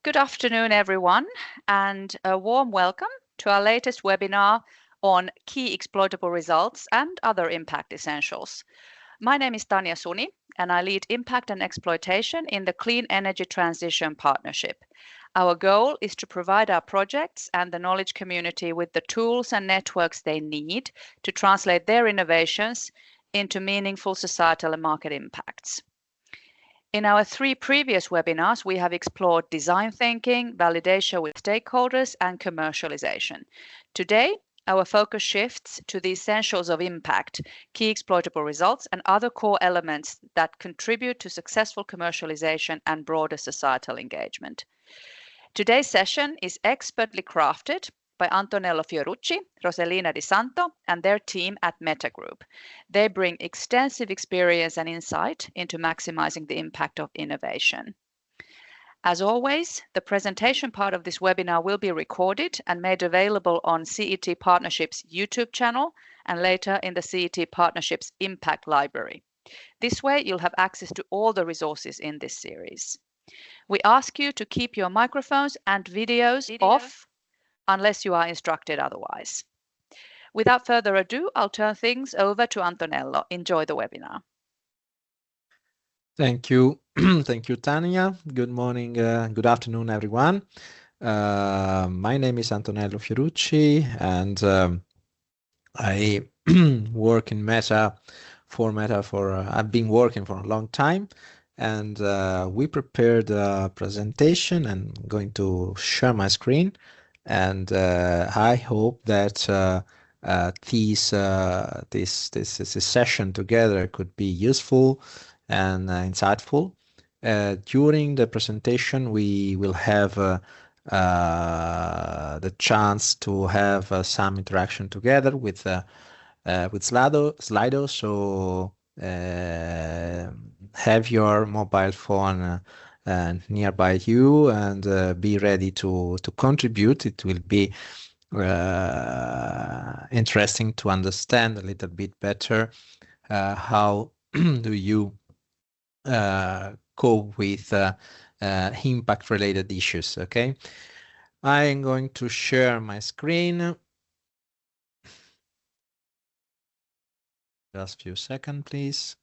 Good afternoon, everyone, and a warm welcome to our latest webinar on key exploitable results and other impact essentials. My name is Tanja Suni, and I lead impact and exploitation in the Clean Energy Transition Partnership. Our goal is to provide our projects and the knowledge community with the tools and networks they need to translate their innovations into meaningful societal and market impacts. In our 3 previous webinars, we have explored design thinking, validation with stakeholders, and commercialization. Today, our focus shifts to the essentials of impact, key exploitable results, and other core elements that contribute to successful commercialization and broader societal engagement. Today's session is expertly crafted by Antonello Fiorucci, Roselina Di Santo, and their team at Meta Group. They bring extensive experience and insight into maximizing the impact of innovation. As always, the presentation part of this webinar will be recorded and made available on CET Partnership's YouTube channel and later in the CET Partnership's Impact Library. This way, you'll have access to all the resources in this series. We ask you to keep your microphones and videos off unless you are instructed otherwise. Without further ado, I'll turn things over to Antonello. Enjoy the webinar. Thank you. Thank you, Tanja. Good morning, good afternoon, everyone. My name is Antonello Fiorucci, and I work in Meta. I've been working for a long time, and we prepared a presentation and I'm going to share my screen. And I hope that this session together could be useful and insightful. During the presentation, we will have the chance to have some interaction together with Slido. So have your mobile phone nearby you and be ready to contribute. It will be interesting to understand a little bit better how do you cope with impact related issues. Okay, I'm going to share my screen. Just a few seconds, please.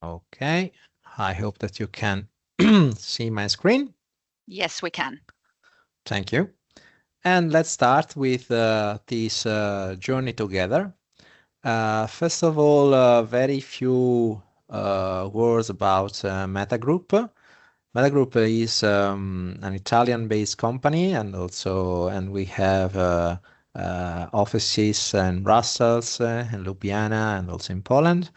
Okay, I hope that you can see my screen. Yes, we can. Thank you. And let's start with this journey together. First of all, very few words about Meta Group. Meta Group is an Italian-based company, and we have offices in Brussels, in Ljubljana, and also in Poland.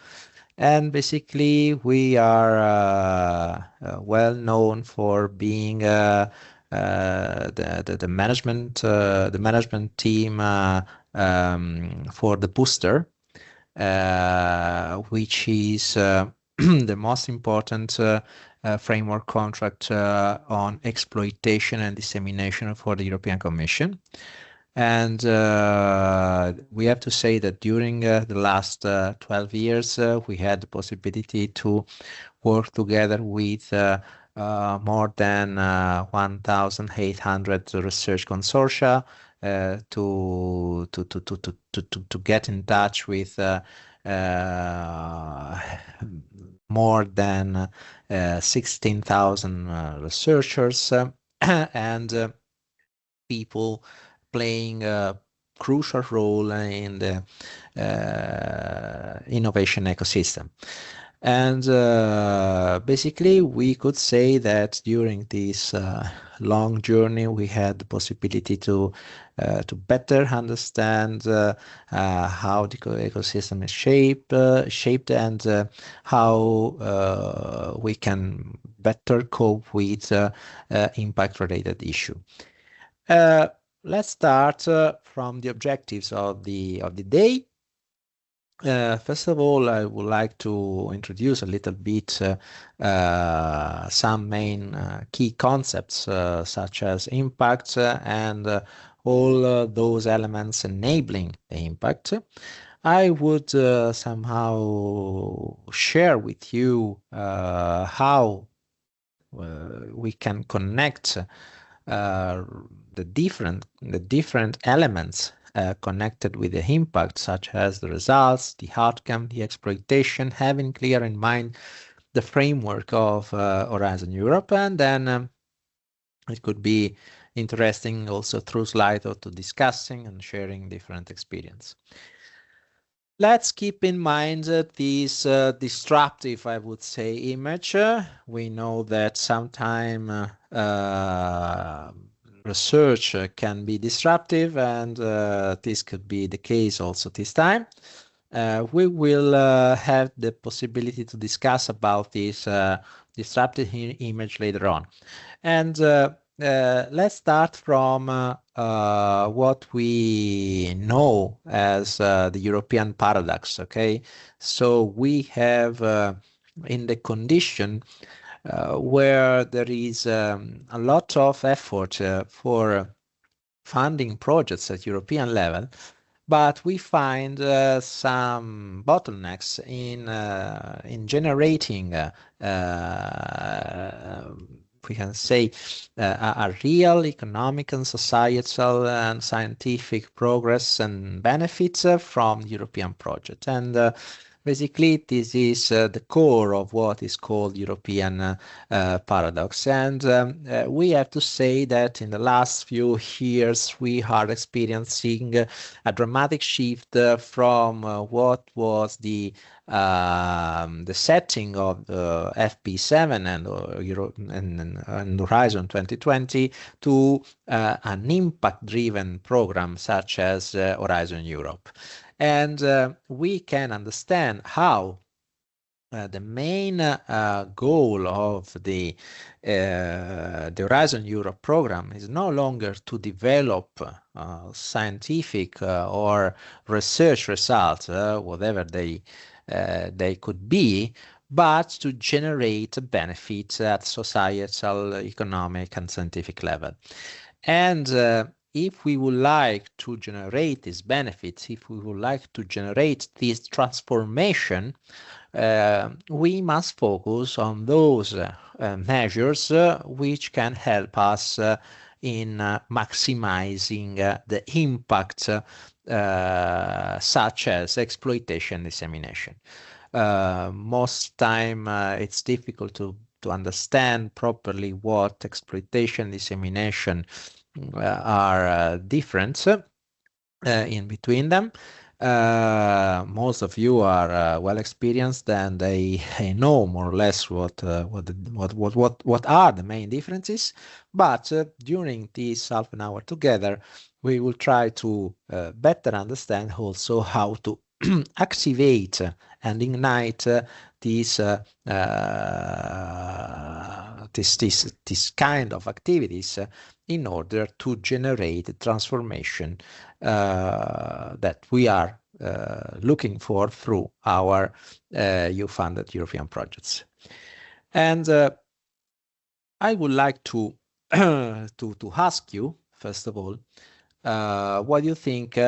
And basically, we are well known for being the management team for the booster, which is the most important framework contract on exploitation and dissemination for the European Commission. And we have to say that during the last 12 years, we had the possibility to work together with more than 1,800 research consortia to get in touch with more than 16,000 researchers and people playing a crucial role in the innovation ecosystem. And basically, we could say that during this long journey, we had the possibility to better understand how the ecosystem is shaped and how we can better cope with impact-related issue. Let's start from the objectives of the day. First of all, I would like to introduce a little bit some main key concepts such as impact and all those elements enabling the impact. I would somehow share with you how we can connect the different elements connected with the impact, such as the results, the outcome, the exploitation, having clear in mind the framework of Horizon Europe, and then it could be interesting also through Slido to discussing and sharing different experience. Let's keep in mind this disruptive, I would say, image. We know that sometimes research can be disruptive, and this could be the case also this time. We will have the possibility to discuss about this disruptive image later on. And let's start from what we know as the European paradox, okay? So we have in the condition where there is a lot of effort for funding projects at European level, but we find some bottlenecks in generating we can say a real economic and societal and scientific progress and benefits from the European project. And basically, this is the core of what is called European paradox. And we have to say that in the last few years, we are experiencing a dramatic shift from what was the setting of the FP7 and Horizon 2020 to an impact-driven program such as Horizon Europe. And we can understand how the main goal of the Horizon Europe program is no longer to develop scientific or research results, whatever they could be, but to generate benefits at societal, economic, and scientific level. And if we would like to generate these benefits, if we would like to generate this transformation, we must focus on those measures which can help us in maximizing the impact, such as exploitation dissemination. Most time it's difficult to understand properly what exploitation dissemination are different in between them. Most of you are well experienced, and they know more or less what are the main differences. But during this half an hour together, we will try to better understand also how to activate and ignite this kind of activities in order to generate transformation that we are looking for through our EU-funded European projects. And I would like to to ask you, first of all, what you think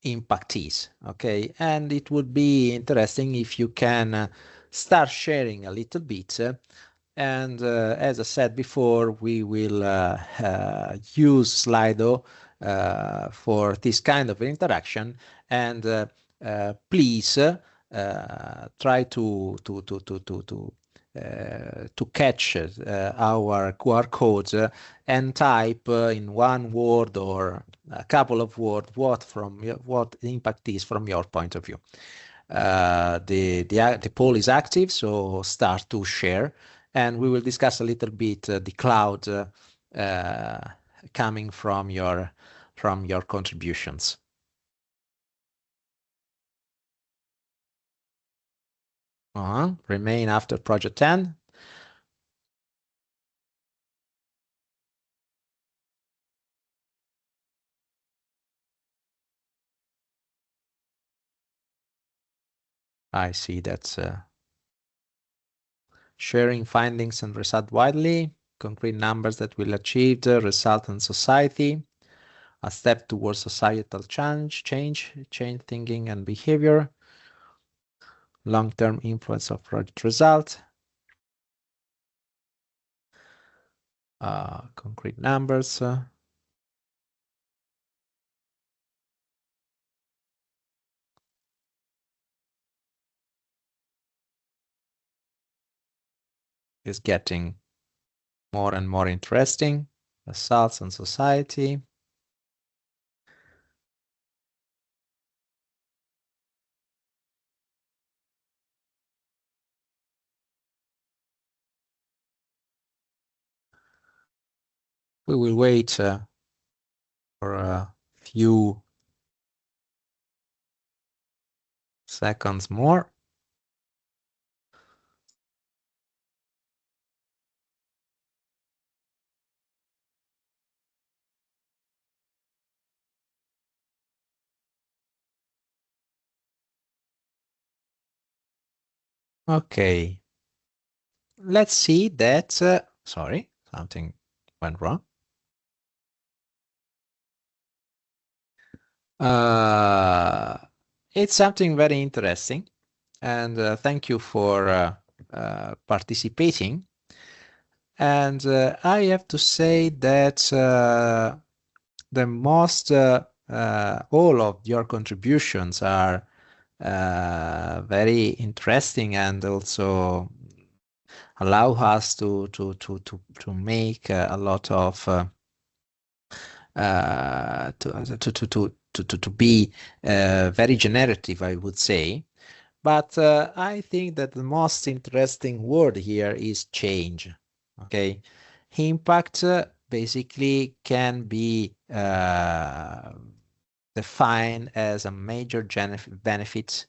impact is, okay? And it would be interesting if you can start sharing a little bit. And as I said before, we will use Slido for this kind of interaction. And please try to catch our QR codes and type in one word or a couple of words what impact is from your point of view. The poll is active, so start to share, and we will discuss a little bit the cloud coming from your contributions. Remain after project 10. I see that's sharing findings and result widely, concrete numbers that will achieve the result in society, a step towards societal change thinking and behavior, long-term influence of project result, concrete numbers, is getting more and more interesting. Results and society. We will wait for a few seconds more. Okay, let's see that, sorry, something went wrong. It's something very interesting, and thank you for participating. And I have to say that the most all of your contributions are very interesting and also allow us to make a lot of to be very generative, I would say. But I think that the most interesting word here is change. Okay, impact basically can be defined as a major benefit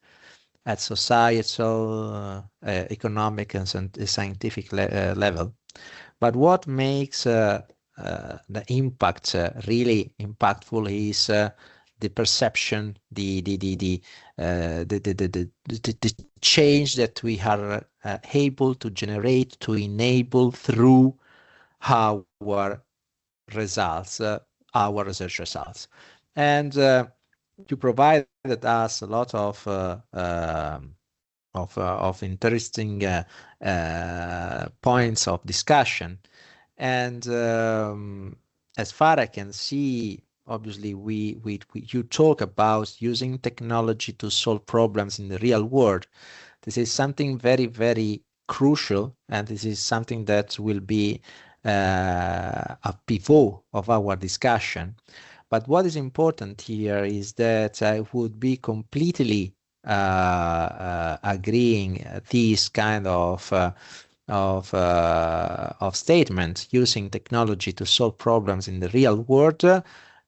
at societal, economic, and scientific level. But what makes the impact really impactful is the perception, the change that we are able to generate, to enable through our results, our research results. And you provided us a lot of interesting points of discussion. And as far I can see, obviously, you talk about using technology to solve problems in the real world. This is something very, very crucial, and this is something that will be a pivot of our discussion. But what is important here is that I would be completely agreeing this kind of statement, using technology to solve problems in the real world.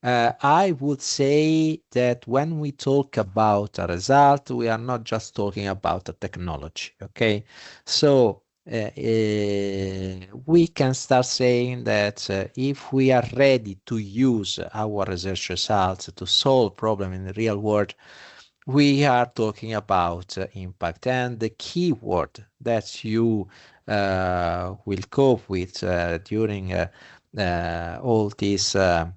I would say that when we talk about a result, we are not just talking about a technology. Okay, so we can start saying that if we are ready to use our research results to solve problems in the real world, we are talking about impact. And the key word that you will cope with during all this half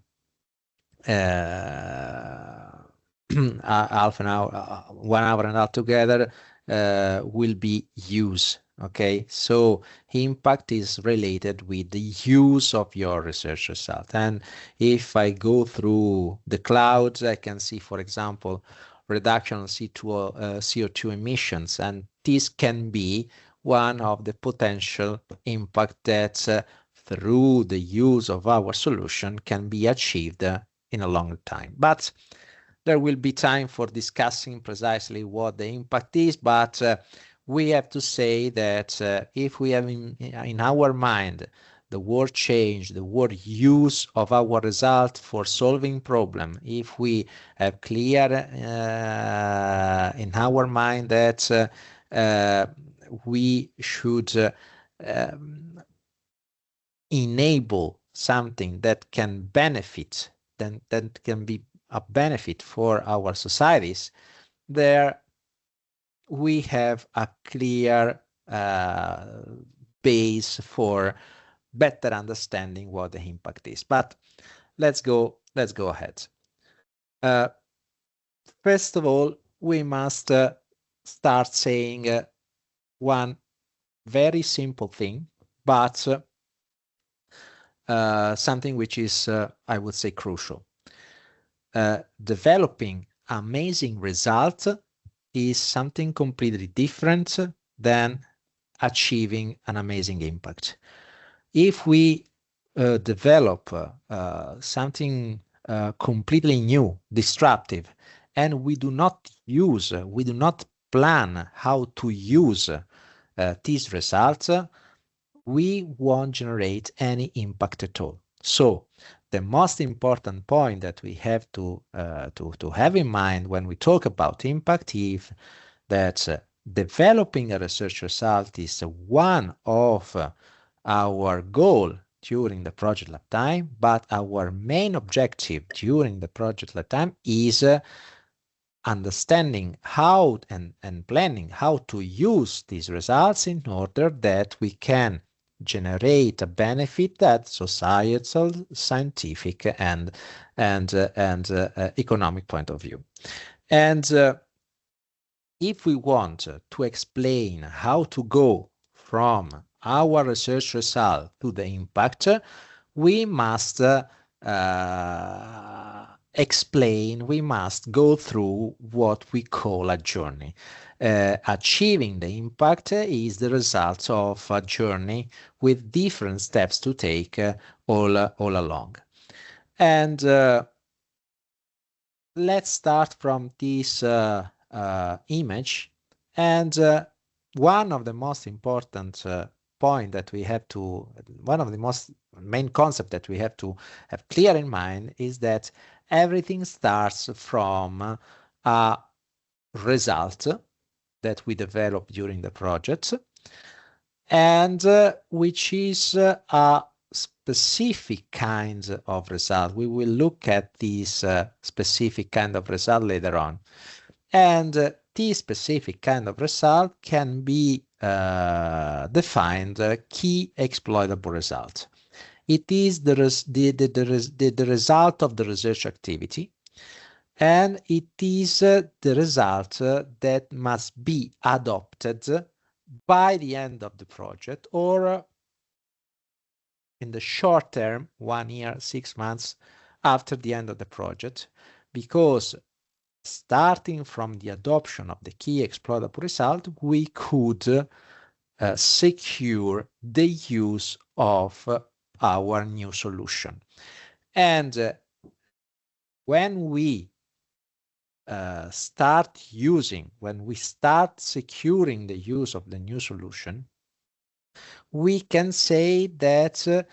an hour, 1 hour and a half together will be use. Okay, so impact is related with the use of your research result. And if I go through the clouds, I can see, for example, reduction of CO2 emissions, and this can be one of the potential impact that through the use of our solution can be achieved in a longer time. But there will be time for discussing precisely what the impact is, but we have to say that if we have in our mind the word change, the word use of our result for solving problem, if we have clear in our mind that we should enable something that can benefit, then that can be a benefit for our societies, there we have a clear base for better understanding what the impact is. But let's go ahead. First of all, we must start saying one very simple thing, but something which is, I would say, crucial. Developing amazing results is something completely different than achieving an amazing impact. If we develop something completely new, disruptive, and we do not plan how to use these results, we won't generate any impact at all. So the most important point that we have to have in mind when we talk about impact is that developing a research result is one of our goal during the project lifetime, but our main objective during the project lifetime is understanding how and planning how to use these results in order that we can generate a benefit that societal, scientific, and economic point of view. And if we want to explain how to go from our research result to the impact, we must explain, we must go through what we call a journey. Achieving the impact is the result of a journey with different steps to take all along. And let's start from this image. And one of the most important point that we have to, one of the most main concept that we have to have clear in mind is that everything starts from a result that we develop during the project, and which is a specific kind of result. We will look at this specific kind of result later on. And this specific kind of result can be defined key exploitable result. It is the result of the research activity, and it is the result that must be adopted by the end of the project, or in the short term, 1 year, 6 months after the end of the project, because starting from the adoption of the key exploitable result, we could secure the use of our new solution. And when we start securing the use of the new solution, we can say that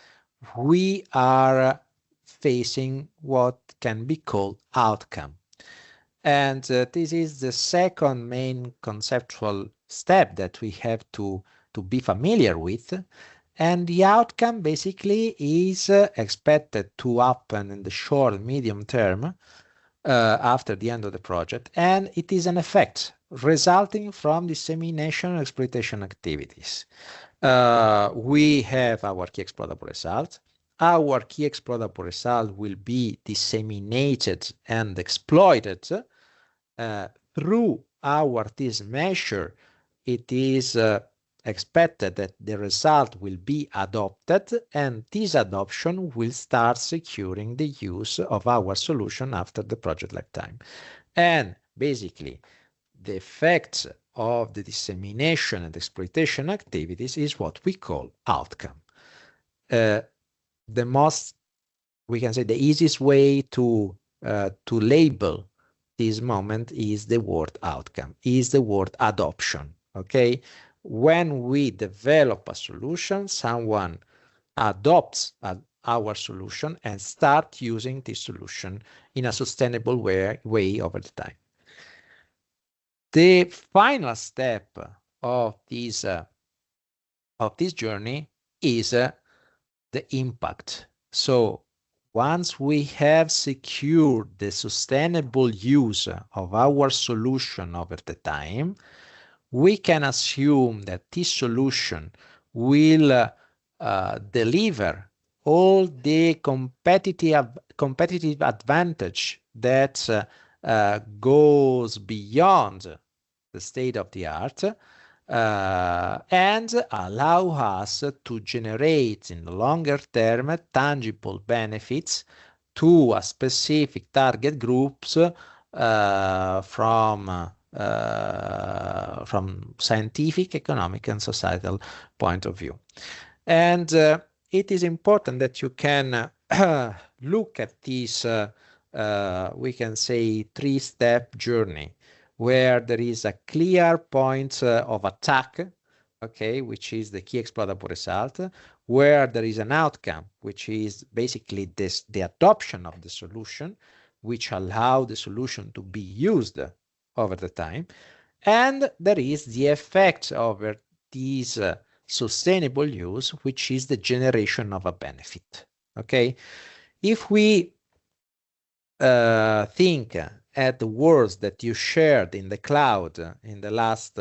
we are facing what can be called outcome. And this is the second main conceptual step that we have to be familiar with. And the outcome basically is expected to happen in the short, medium term after the end of the project. And it is an effect resulting from dissemination and exploitation activities. We have our key exploitable result. Our key exploitable result will be disseminated and exploited through this measure. It is expected that the result will be adopted, and this adoption will start securing the use of our solution after the project lifetime. And basically, the effects of the dissemination and exploitation activities is what we call outcome. We can say the easiest way to label this moment is the word outcome, is the word adoption. Okay, when we develop a solution, someone adopts our solution and start using this solution in a sustainable way over the time. The final step of this journey is the impact. So once we have secured the sustainable use of our solution over the time, we can assume that this solution will deliver all the competitive advantage that goes beyond the state of the art and allow us to generate in the longer term tangible benefits to a specific target groups from scientific, economic, and societal point of view. And it is important that you can look at this, we can say, three-step journey where there is a clear point of attack, okay, which is the key exploitable result, where there is an outcome, which is basically the adoption of the solution, which allow the solution to be used over the time, and there is the effect over these sustainable use, which is the generation of a benefit. Okay, if we think at the words that you shared in the cloud in the last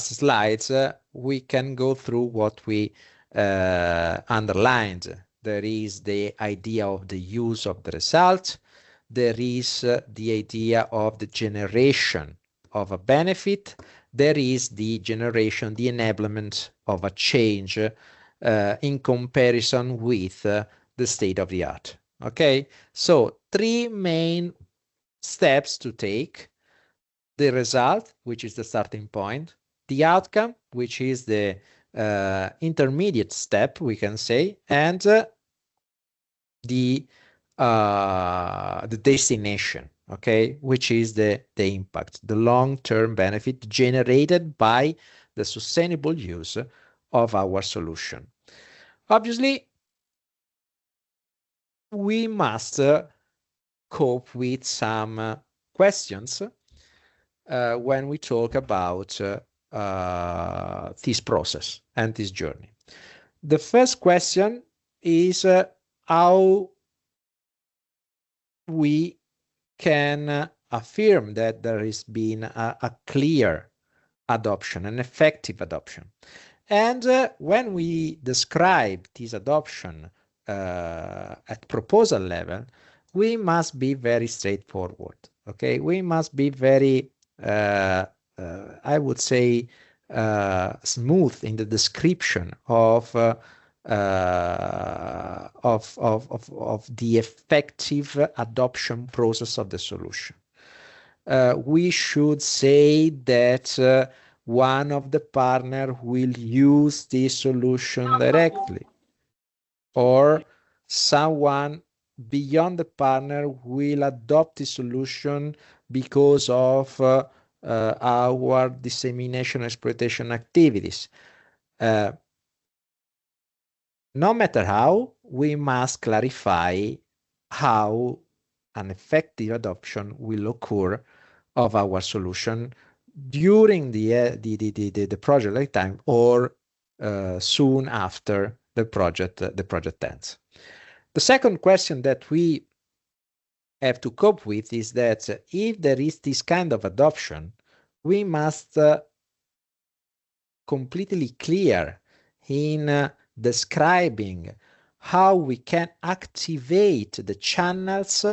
slides, we can go through what we underlined. There is the idea of the use of the result. There is the idea of the generation of a benefit. There is the generation, the enablement of a change in comparison with the state of the art. Okay, so three main steps to take: the result, which is the starting point; the outcome, which is the intermediate step, we can say; and the destination, okay, which is the impact, the long-term benefit generated by the sustainable use of our solution. Obviously, we must cope with some questions when we talk about this process and this journey. The first question is how we can affirm that there has been a clear adoption, an effective adoption. And when we describe this adoption at proposal level, we must be very straightforward. Okay, we must be very, I would say, smooth in the description of the effective adoption process of the solution. We should say that one of the partner will use this solution directly, or someone beyond the partner will adopt the solution because of our dissemination exploitation activities. No matter how, we must clarify how an effective adoption will occur of our solution during the project lifetime or soon after the project ends. The second question that we have to cope with is that if there is this kind of adoption, we must completely clear in describing how we can activate the channels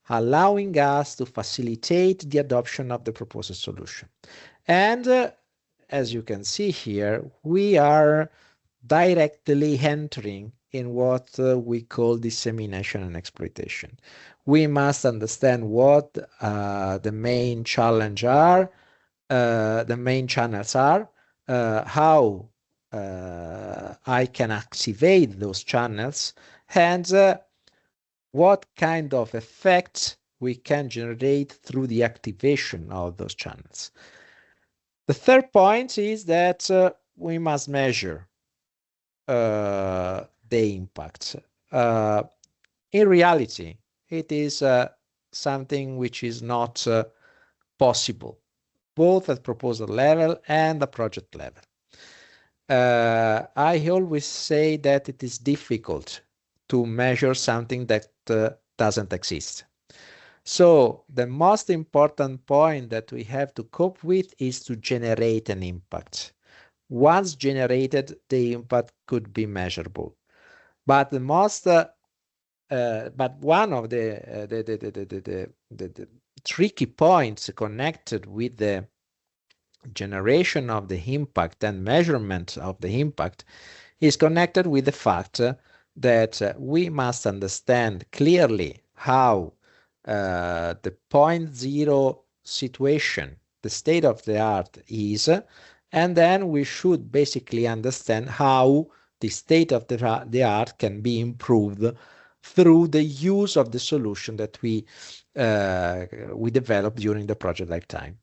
allowing us to facilitate the adoption of the proposed solution. And as you can see here, we are directly entering in what we call dissemination and exploitation. We must understand what the main challenge are, the main channels are, how I can activate those channels, and what kind of effects we can generate through the activation of those channels. The third point is that we must measure the impact. In reality, it is something which is not possible, both at proposal level and the project level. I always say that it is difficult to measure something that doesn't exist. So the most important point that we have to cope with is to generate an impact. Once generated, the impact could be measurable. But the most, but one of the tricky points connected with the generation of the impact and measurement of the impact is connected with the fact that we must understand clearly how the point zero situation, the state of the art is, and then we should basically understand how the state of the art can be improved through the use of the solution that we developed during the project lifetime.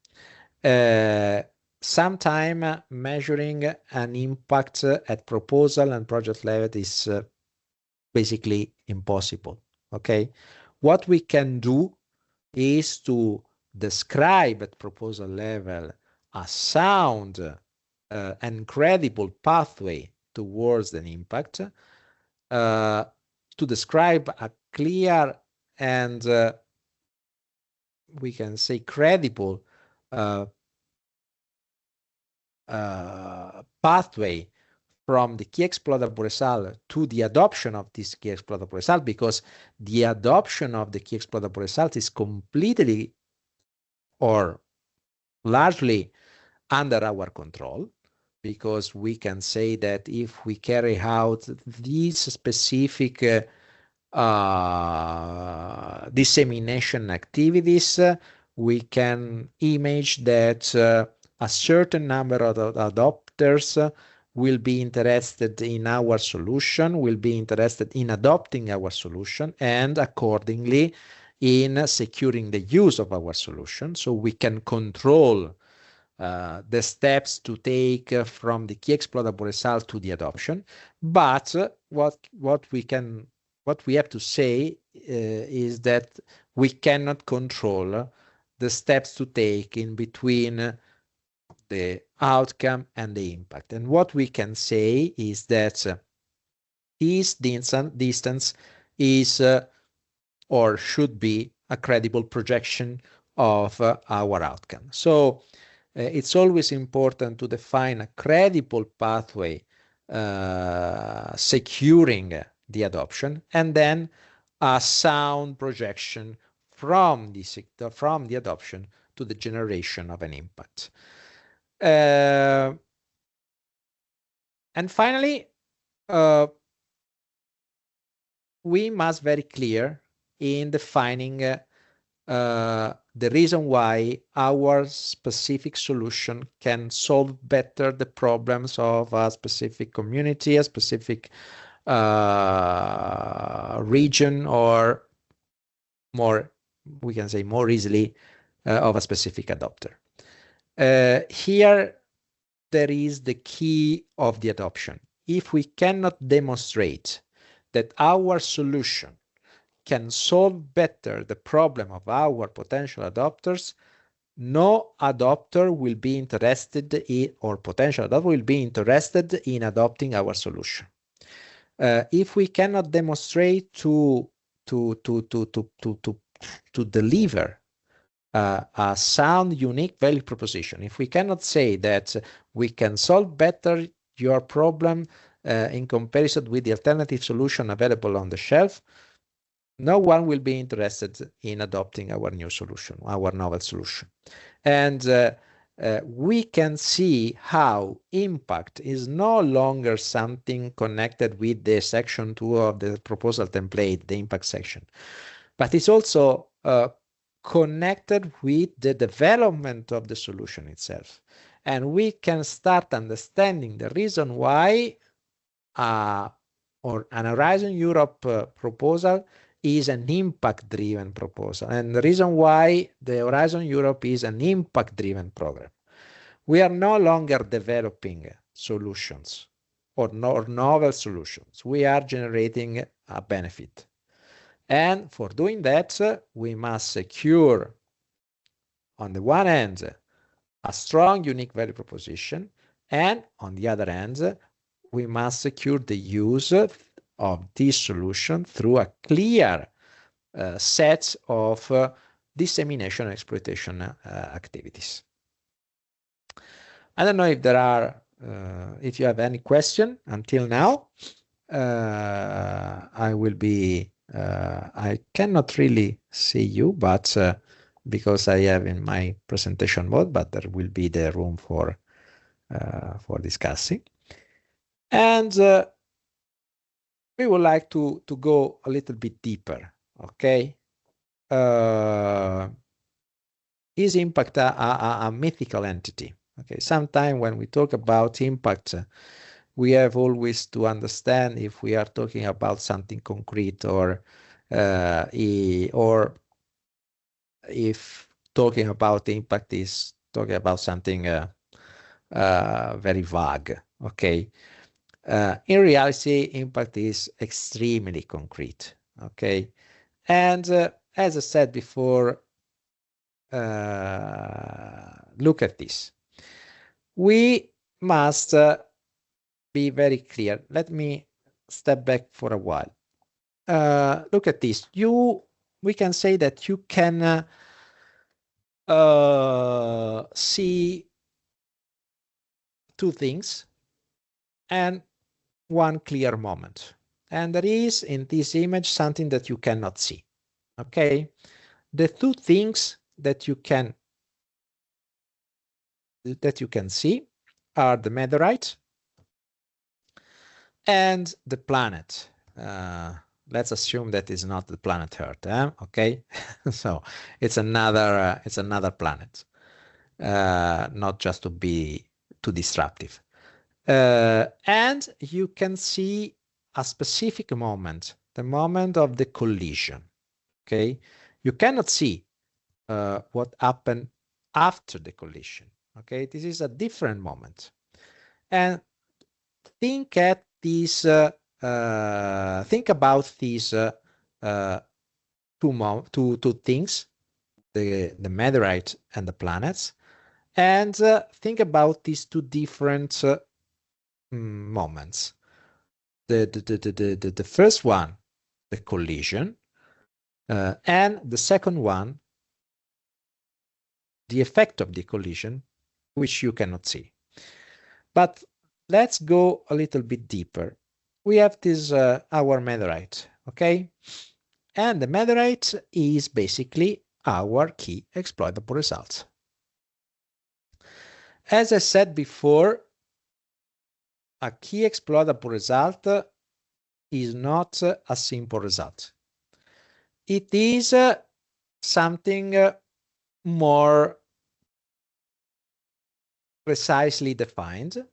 Sometime measuring an impact at proposal and project level is basically impossible. Okay, what we can do is to describe at proposal level a sound and credible pathway towards an impact, to describe a clear and we can say credible pathway from the key exploitable result to the adoption of this key exploitable result, because the adoption of the key exploitable result is completely or largely under our control, because we can say that if we carry out these specific dissemination activities, we can image that a certain number of adopters will be interested in our solution, will be interested in adopting our solution, and accordingly in securing the use of our solution. So we can control the steps to take from the key exploitable result to the adoption. But what we have to say is that we cannot control the steps to take in between the outcome and the impact. And what we can say is that this distance is or should be a credible projection of our outcome. So it's always important to define a credible pathway securing the adoption, and then a sound projection from the adoption to the generation of an impact. And finally, we must very clear in defining the reason why our specific solution can solve better the problems of a specific community, a specific region, or more, we can say more easily, of a specific adopter. Here, there is the key of the adoption. If we cannot demonstrate that our solution can solve better the problem of our potential adopters, no adopter will be interested in, or potential adopter will be interested in adopting our solution. If we cannot demonstrate to deliver a sound, unique value proposition, if we cannot say that we can solve better your problem in comparison with the alternative solution available on the shelf, no one will be interested in adopting our new solution, our novel solution. And we can see how impact is no longer something connected with the section 2 of the proposal template, the impact section, but it's also connected with the development of the solution itself. And we can start understanding the reason why or an Horizon Europe proposal is an impact-driven proposal, and the reason why the Horizon Europe is an impact-driven program. We are no longer developing solutions or novel solutions. We are generating a benefit. And for doing that, we must secure, on the one hand, a strong, unique value proposition, and on the other hand, we must secure the use of this solution through a clear set of dissemination and exploitation activities. I don't know if there are, if you have any question until now. I will be, I cannot really see you, but because I have in my presentation mode, but there will be the room for discussing. And we would like to go a little bit deeper, okay? Is impact a mythical entity? Okay, sometimes when we talk about impact, we have always to understand if we are talking about something concrete or if talking about impact is talking about something very vague. Okay. In reality, impact is extremely concrete. Okay. And as I said before, look at this. We must be very clear. Let me step back for a while. Look at this. We can say that you can see two things and one clear moment. And there is in this image something that you cannot see. Okay? The two things that you can see are the meteorite and the planet. Let's assume that is not the planet Earth. Okay, so it's another planet, not just to be too disruptive. And you can see a specific moment, the moment of the collision. Okay, you cannot see what happened after the collision. Okay, this is a different moment. And think at these. Think about these two things, the meteorite and the planets, and think about these two different moments. The first one, the collision, and the second one, the effect of the collision, which you cannot see. But let's go a little bit deeper. We have this our meteorite, okay? And the meteorite is basically our key exploitable results. As I said before, a key exploitable result is not a simple result. It is something more precisely defined.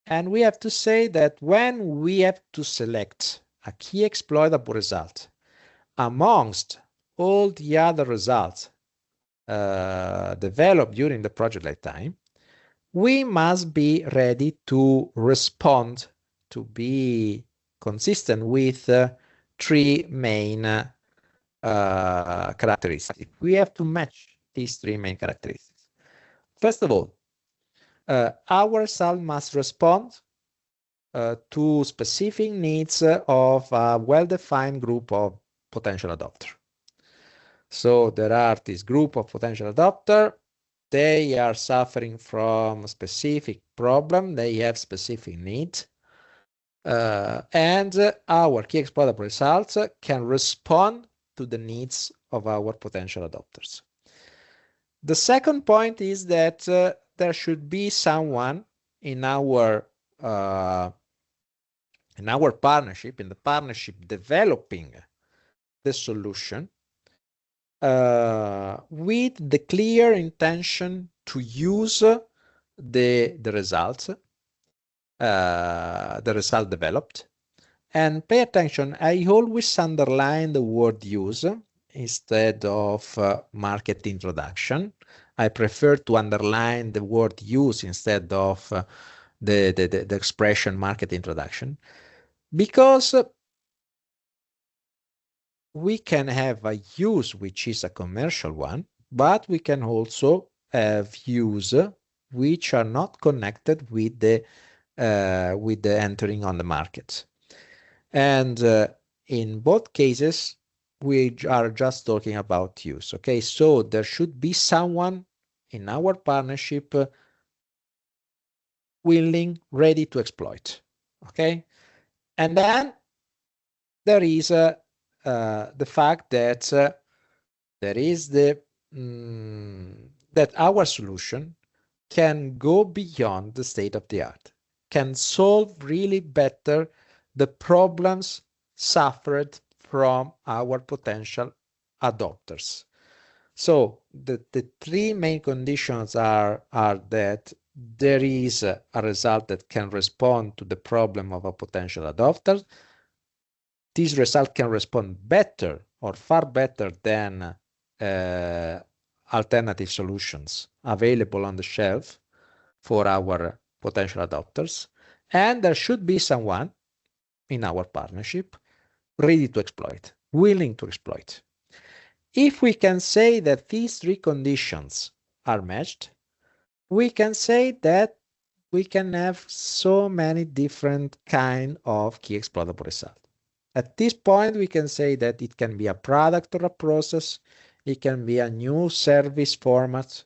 And we have to say that when we have to select a key exploitable result amongst all the other results developed during the project lifetime, we must be ready to respond, to be consistent with three main characteristics. We have to match these three main characteristics. First of all, our result must respond to specific needs of a well-defined group of potential adopters. So there are this group of potential adopters. They are suffering from a specific problem. They have specific needs. And our key exploitable results can respond to the needs of our potential adopters. The second point is that there should be someone in our partnership, in the partnership developing the solution with the clear intention to use the result developed. And pay attention, I always underline the word use instead of market introduction. I prefer to underline the word use instead of the expression market introduction, because we can have a use which is a commercial one, but we can also have use which are not connected with the entering on the market. And in both cases, we are just talking about use. Okay, so there should be someone in our partnership willing, ready to exploit. Okay, and then there is the fact that there is that our solution can go beyond the state of the art, can solve really better the problems suffered from our potential adopters. So the three main conditions are that there is a result that can respond to the problem of a potential adopter. This result can respond better or far better than alternative solutions available on the shelf for our potential adopters. And there should be someone in our partnership ready to exploit, willing to exploit. If we can say that these three conditions are matched, we can say that we can have so many different kind of key exploitable results. At this point, we can say that it can be a product or a process, it can be a new service format,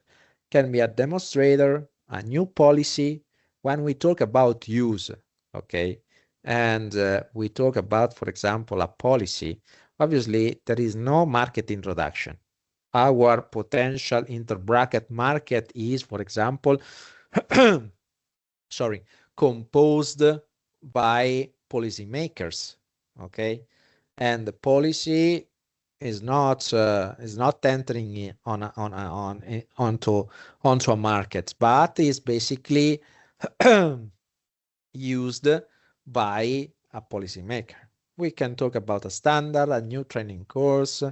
can be a demonstrator, a new policy. When we talk about use, okay, and we talk about, for example, a policy, obviously there is no market introduction. Our potential interbracket market is, for example, sorry, composed by policymakers, okay, and the policy is not entering onto a market, but is basically used by a policymaker. We can talk about a standard, a new training course.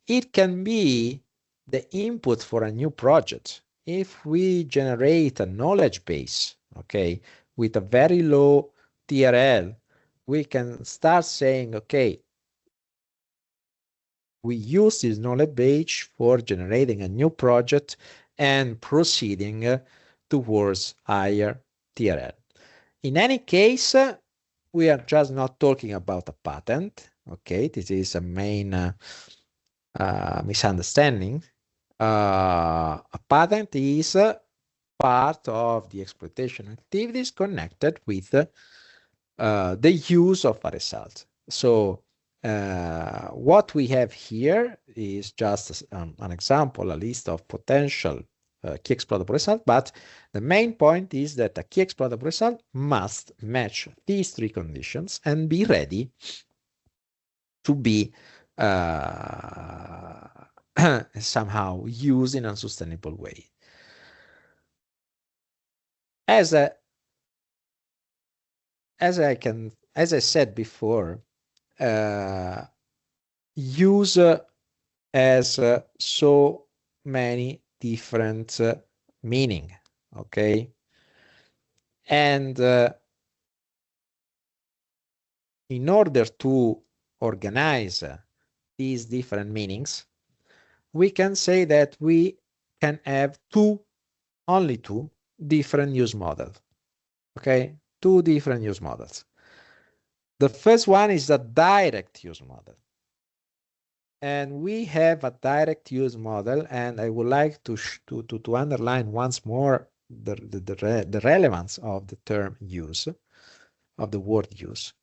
It can be the input for a new project. If we generate a knowledge base, okay, with a very low TRL, we can start saying, okay, we use this knowledge base for generating a new project and proceeding towards higher TRL. In any case, we are just not talking about a patent. Okay, this is a main misunderstanding. A patent is part of the exploitation activities connected with the use of a result. So what we have here is just an example, a list of potential key exploitable result, but the main point is that a key exploitable result must match these three conditions and be ready to be somehow used in a sustainable way. As I said before, use has so many different meaning, okay? And in order to organize these different meanings, we can say that we can have only two different use models, okay? Two different use models. The first one is a direct use model. And we have a direct use model, and I would like to underline once more the relevance of the term use, of the word use.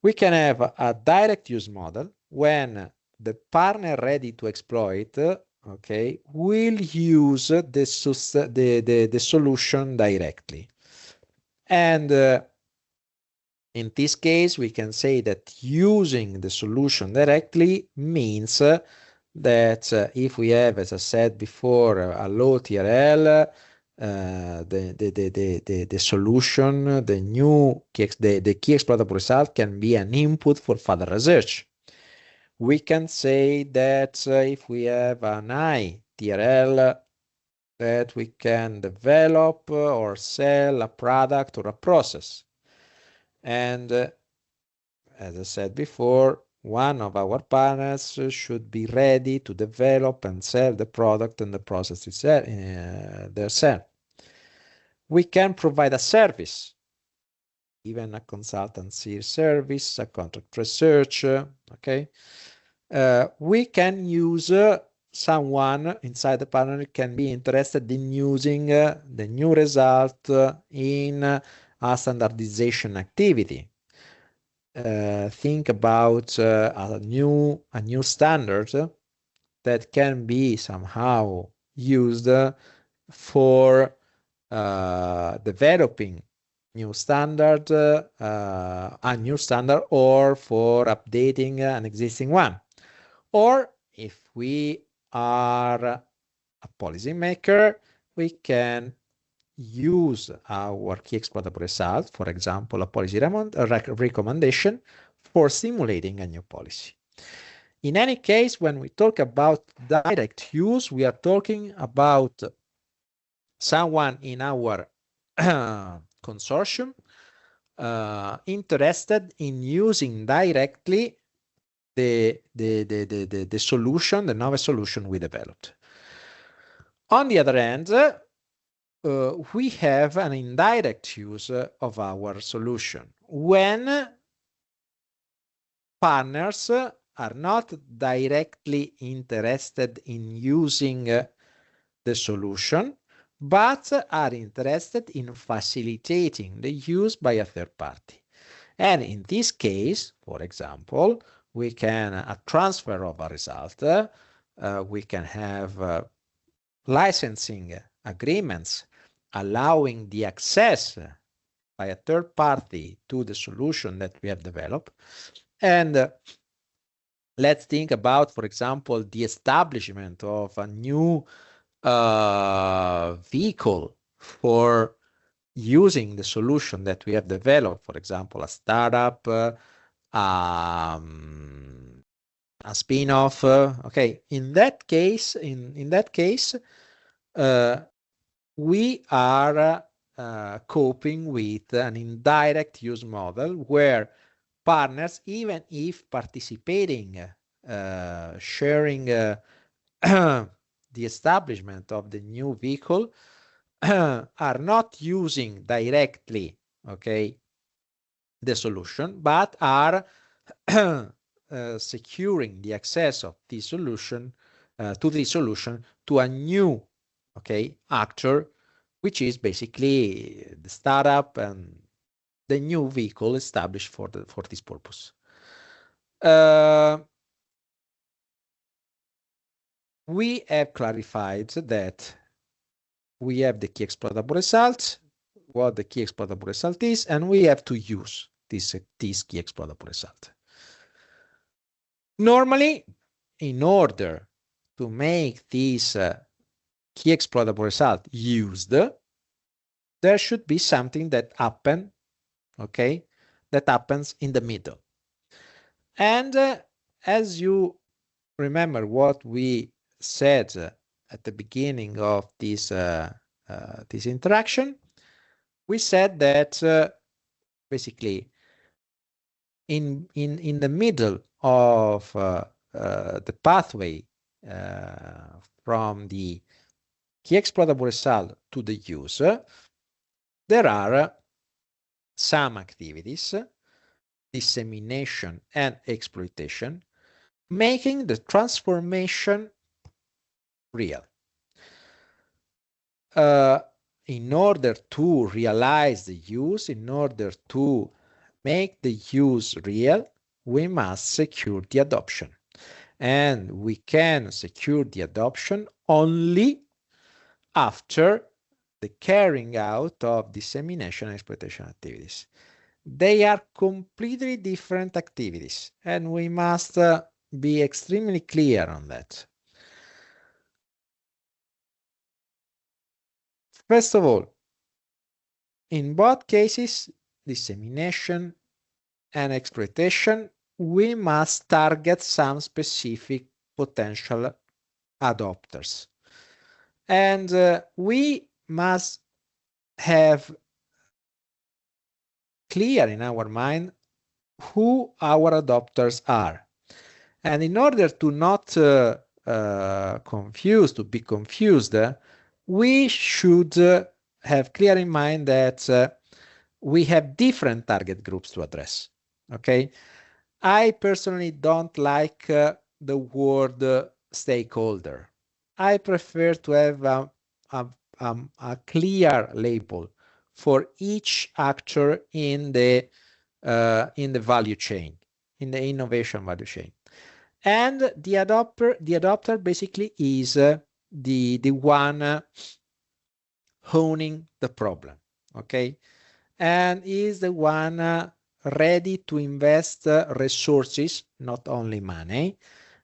We can have a direct use model when the partner ready to exploit, okay, will use the solution directly. And in this case, we can say that using the solution directly means that if we have, as I said before, a low TRL, the solution, the key exploitable result can be an input for further research. We can say that if we have an high TRL, that we can develop or sell a product or a process. And as I said before, one of our partners should be ready to develop and sell the product and the process themselves. We can provide a service, even a consultancy service, a contract research, okay? we can use someone inside the panel can be interested in using the new result in a standardization activity. Think about a new standard that can be somehow used for developing new standard, a new standard, or for updating an existing one. Or if we are a policymaker, we can use our key exploitable result, for example, a policy recommendation for simulating a new policy. In any case, when we talk about direct use, we are talking about someone in our consortium interested in using directly the solution, the novel solution we developed. On the other hand, we have an indirect use of our solution when partners are not directly interested in using the solution, but are interested in facilitating the use by a third party. And in this case, for example, we can a transfer of a result, we can have licensing agreements allowing the access by a third party to the solution that we have developed. And let's think about, for example, the establishment of a new vehicle for using the solution that we have developed, for example, a startup, a spin-off. Okay, in that case, we are coping with an indirect use model where partners, even if participating, sharing the establishment of the new vehicle, are not using directly, okay, the solution, but are securing the access of the solution to a new, okay, actor, which is basically the startup and the new vehicle established for this purpose. We have clarified that we have the key exploitable result, what the key exploitable result is, and we have to use this key exploitable result. Normally, in order to make this key exploitable result used, there should be something that happens, okay, that happens in the middle. And as you remember what we said at the beginning of this interaction, we said that basically in the middle of the pathway from the key exploitable result to the user, there are some activities, dissemination and exploitation, making the transformation real. In order to realize the use, in order to make the use real, we must secure the adoption. And we can secure the adoption only after the carrying out of dissemination and exploitation activities. They are completely different activities, and we must be extremely clear on that. First of all, in both cases, dissemination and exploitation, we must target some specific potential adopters. And we must have clear in our mind who our adopters are. And in order to not be confused, we should have clear in mind that we have different target groups to address. Okay, I personally don't like the word stakeholder. I prefer to have a clear label for each actor in the value chain, in the innovation value chain. And the adopter basically is the one owning the problem, okay? And is the one ready to invest resources, not only money,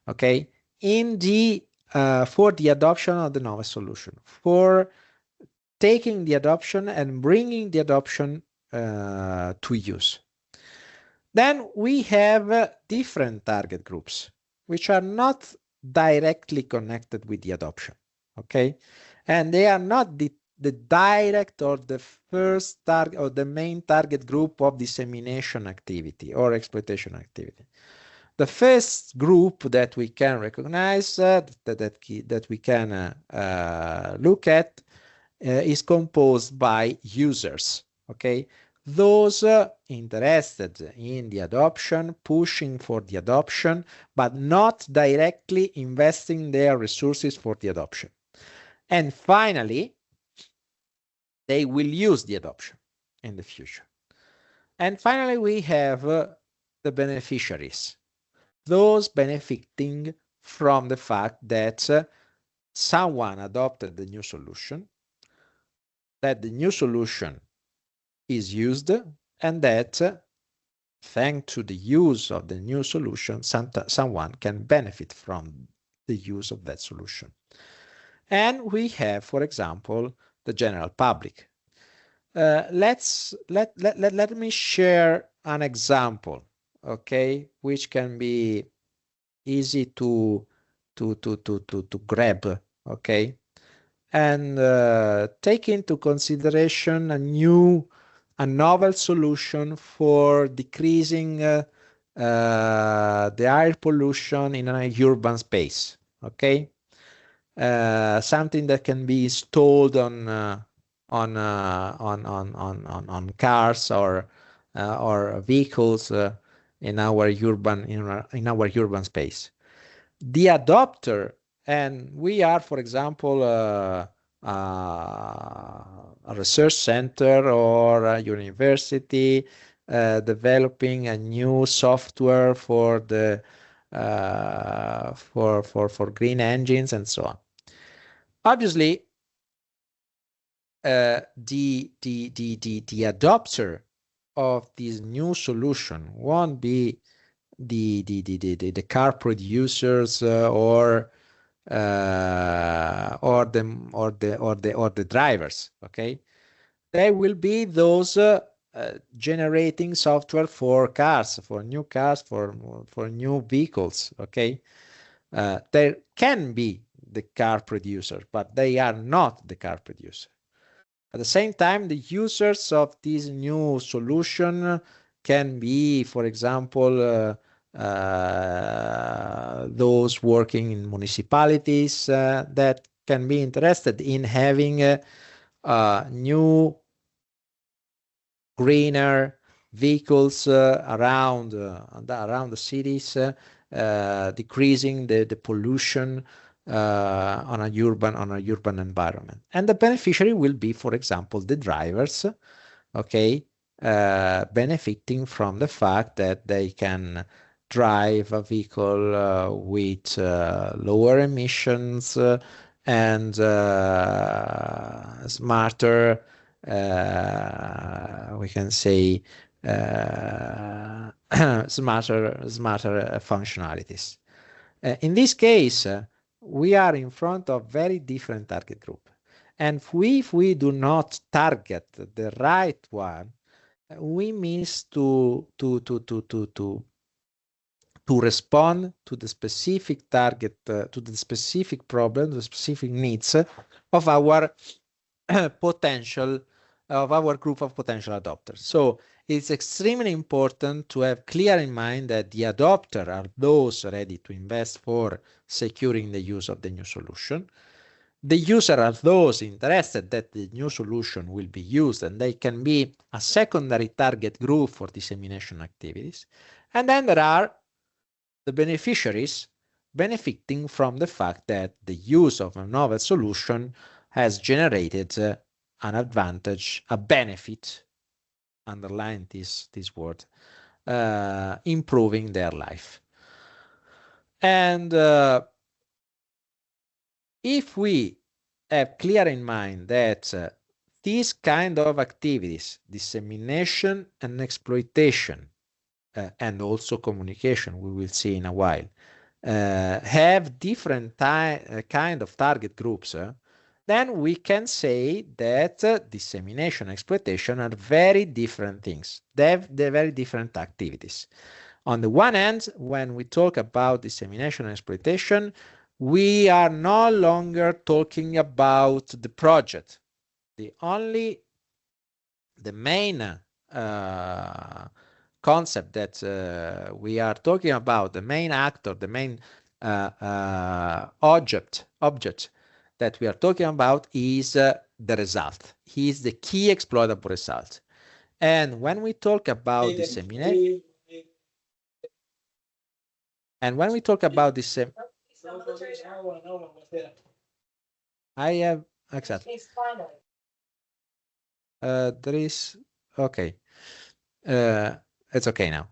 okay, in the for the adoption of the novel solution, for taking the adoption and bringing the adoption to use. Then we have different target groups, which are not directly connected with the adoption, okay? And they are not the direct or the first target or the main target group of dissemination activity or exploitation activity. The first group that we can recognize, that we can look at, is composed by users, okay? Those interested in the adoption, pushing for the adoption, but not directly investing their resources for the adoption. And finally, they will use the adoption in the future. And finally, we have the beneficiaries, those benefiting from the fact that someone adopted the new solution, that the new solution is used, and that thanks to the use of the new solution, someone can benefit from the use of that solution. And we have, for example, the general public. Let me share an example, okay, which can be easy to grab, okay, and take into consideration a novel solution for decreasing the air pollution in an urban space, okay? Something that can be installed on cars or vehicles in our urban space. The adopter, and we are, for example, a research center or a university developing a new software for the for green engines and so on. Obviously, the adopter of this new solution won't be the car producers or the drivers, okay? They will be those generating software for cars, for new cars, for new vehicles, okay? There can be the car producer, but they are not the car producer. At the same time, the users of this new solution can be, for example, those working in municipalities that can be interested in having new, greener vehicles around the cities, decreasing the pollution on a urban environment. And the beneficiary will be, for example, the drivers, okay, benefiting from the fact that they can drive a vehicle with lower emissions and smarter, we can say, smarter functionalities. In this case, we are in front of very different target group. And if we do not target the right one, we miss to respond to the specific target, to the specific problem, the specific needs of our potential, of our group of potential adopters. So it's extremely important to have clear in mind that the adopter are those ready to invest for securing the use of the new solution. The user are those interested that the new solution will be used, and they can be a secondary target group for dissemination activities. And then there are the beneficiaries, benefiting from the fact that the use of a novel solution has generated an advantage, a benefit, underline this word, improving their life. And if we have clear in mind that these kind of activities, dissemination and exploitation, and also communication, we will see in a while, have different kind of target groups, then we can say that dissemination and exploitation are very different things. They're very different activities. On the one hand, when we talk about dissemination and exploitation, we are no longer talking about the project. The main concept that we are talking about, the main actor, the main object that we are talking about is the result. He is the key exploitable result. And when we talk about dissemination, I have exactly. There is okay. It's okay now.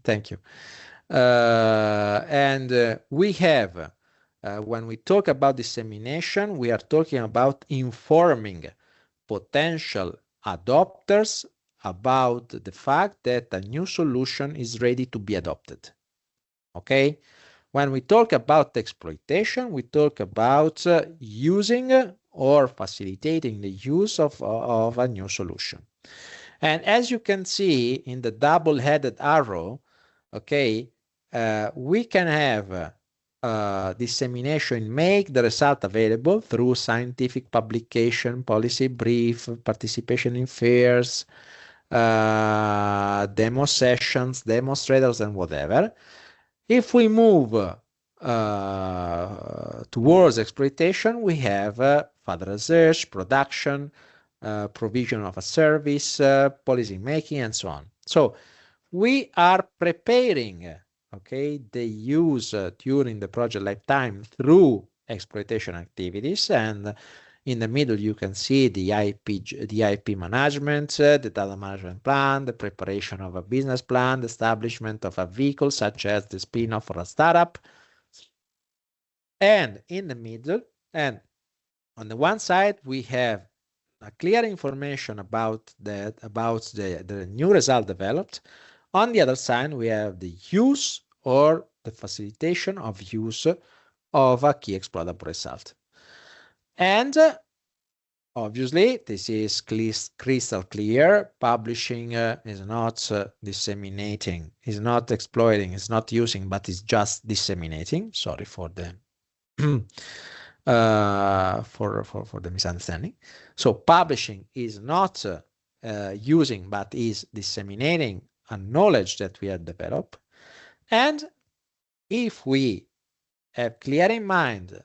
Thank you. And we have, when we talk about dissemination, we are talking about informing potential adopters about the fact that a new solution is ready to be adopted. Okay? When we talk about exploitation, we talk about using or facilitating the use of a new solution. And as you can see in the double-headed arrow, okay, we can have dissemination, make the result available through scientific publication, policy brief, participation in fairs, demo sessions, demonstrators, and whatever. If we move towards exploitation, we have further research, production, provision of a service, policy making, and so on. So we are preparing, okay, the use during the project lifetime through exploitation activities, and in the middle you can see the IP management, the data management plan, the preparation of a business plan, the establishment of a vehicle such as the spin-off or a startup. And in the middle, and on the one side, we have a clear information about the new result developed. On the other side, we have the use or the facilitation of use of a key exploitable result. And obviously, this is crystal clear. Publishing is not disseminating, is not exploiting, is not using, but is just disseminating. Sorry for the for the misunderstanding. So publishing is not using, but is disseminating a knowledge that we have developed. And if we have clear in mind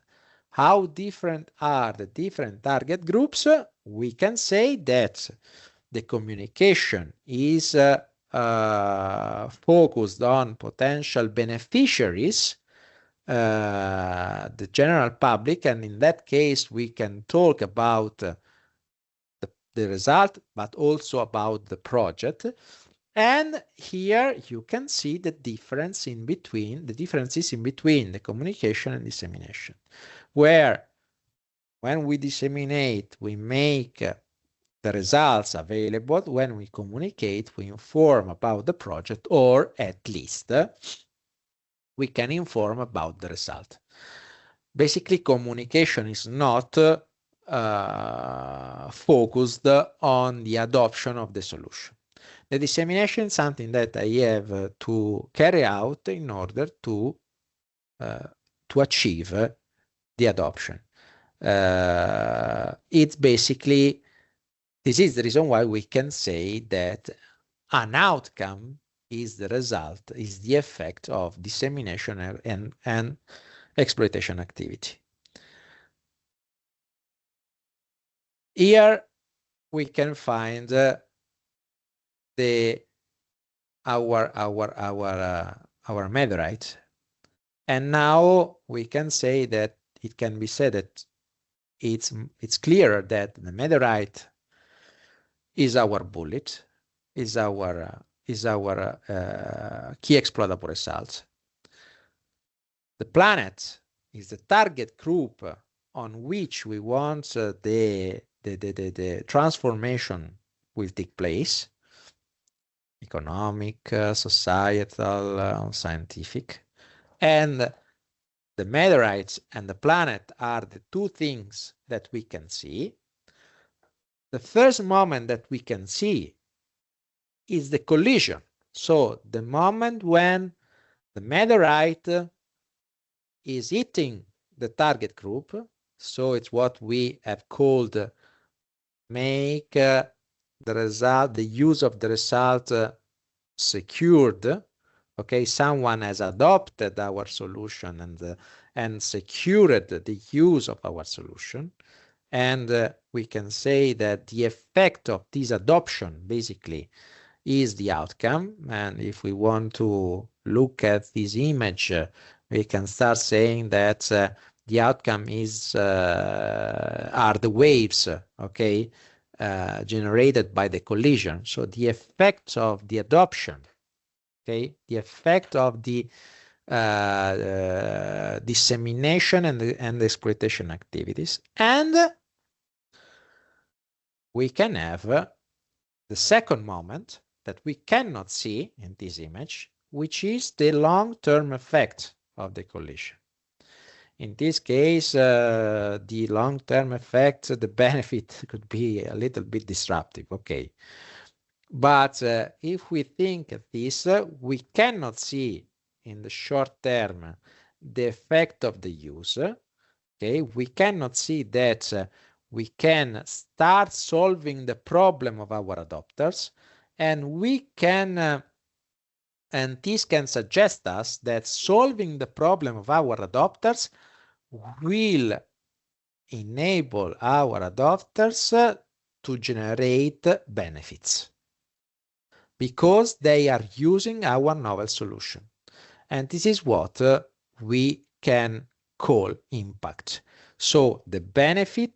how different are the different target groups, we can say that the communication is focused on potential beneficiaries, the general public, and in that case we can talk about the result, but also about the project. And here you can see the differences in between the communication and dissemination, where when we disseminate, we make the results available. When we communicate, we inform about the project, or at least we can inform about the result. Basically, communication is not focused on the adoption of the solution. The dissemination is something that I have to carry out in order to achieve the adoption. It's basically, this is the reason why we can say that an outcome is the result, is the effect of dissemination and exploitation activity. Here we can find our meteorite, And now we can say that it can be said that it's clear that the meteorite is our bullet, is our key exploitable results. The planet is the target group on which we want the transformation will take place, economic, societal, scientific. And the meteorites and the planet are the two things that we can see. The first moment that we can see is the collision. So the moment when the meteorite is hitting the target group, so it's what we have called make the result, the use of the result secured. Okay, someone has adopted our solution and secured the use of our solution. And we can say that the effect of this adoption basically is the outcome. And if we want to look at this image, we can start saying that the outcome is are the waves, okay, generated by the collision. So the effect of the adoption, okay, the effect of the dissemination and the exploitation activities. And we can have the second moment that we cannot see in this image, which is the long-term effect of the collision. In this case, the long-term effect, the benefit could be a little bit disruptive, okay. But if we think of this, we cannot see in the short term the effect of the use, okay. We cannot see that we can start solving the problem of our adopters, and we can and this can suggest us that solving the problem of our adopters will enable our adopters to generate benefits because they are using our novel solution. And this is what we can call impact. So the benefit,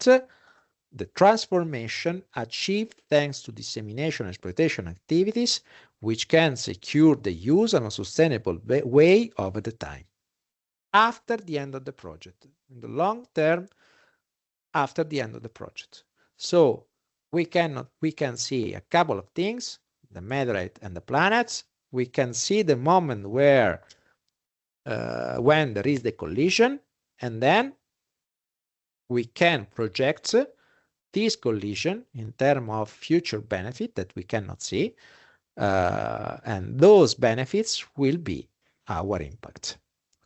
the transformation achieved thanks to dissemination and exploitation activities, which can secure the use in a sustainable way over the time, after the end of the project, in the long term, after the end of the project. So we can see a couple of things, the meteorite and the planets. We can see the moment where when there is the collision, and then we can project this collision in terms of future benefit that we cannot see, and those benefits will be our impact.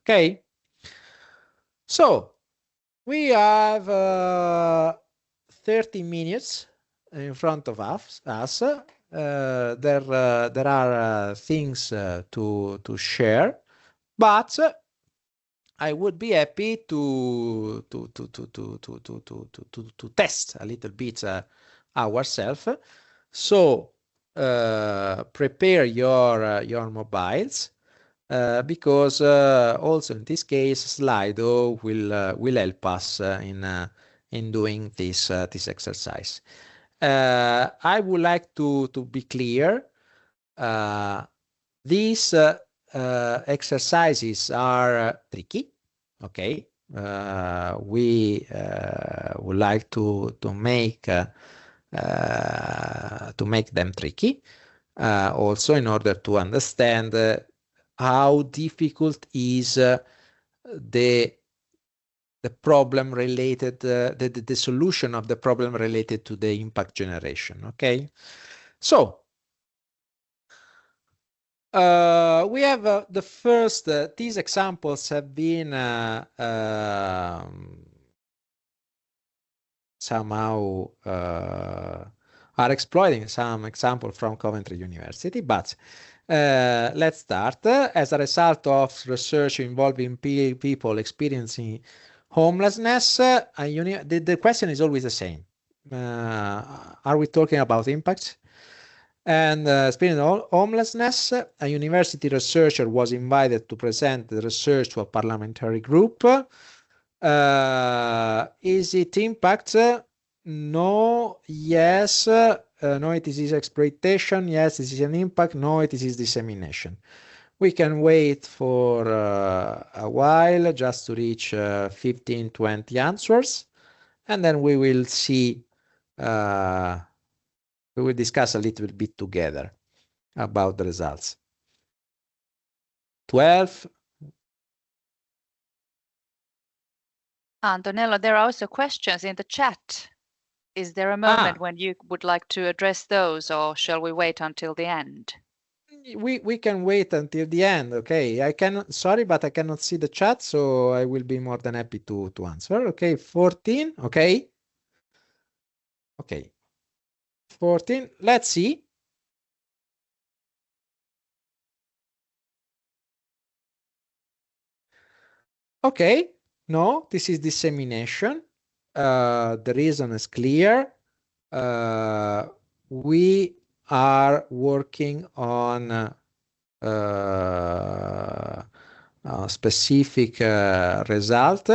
Okay, so we have 30 minutes in front of us. There are things to share, but I would be happy to test a little bit ourselves. So prepare your mobiles, because also in this case Slido will help us in doing this exercise. I would like to be clear. These exercises are tricky. Okay, we would like to make them tricky, also in order to understand how difficult is the problem related, the solution of the problem related to the impact generation. Okay, so we have the first, these examples have been somehow are exploiting some example from Coventry University, but let's start. As a result of research involving people experiencing homelessness, the question is always the same. Are we talking about impact? And experiencing homelessness, a university researcher was invited to present the research to a parliamentary group. Is it impact? No, yes. No, it is exploitation. Yes, it is an impact. No, it is dissemination. We can wait for a while just to reach 15, 20 answers, and then we will see, we will discuss a little bit together about the results. 12. Antonello, there are also questions in the chat. Is there a moment when you would like to address those, or shall we wait until the end? We can wait until the end. Okay, I cannot, sorry, but I cannot see the chat, so I will be more than happy to answer. Okay, 14. Okay. Okay. 14. Let's see. Okay. No, this is dissemination. The reason is clear. We are working on a specific result,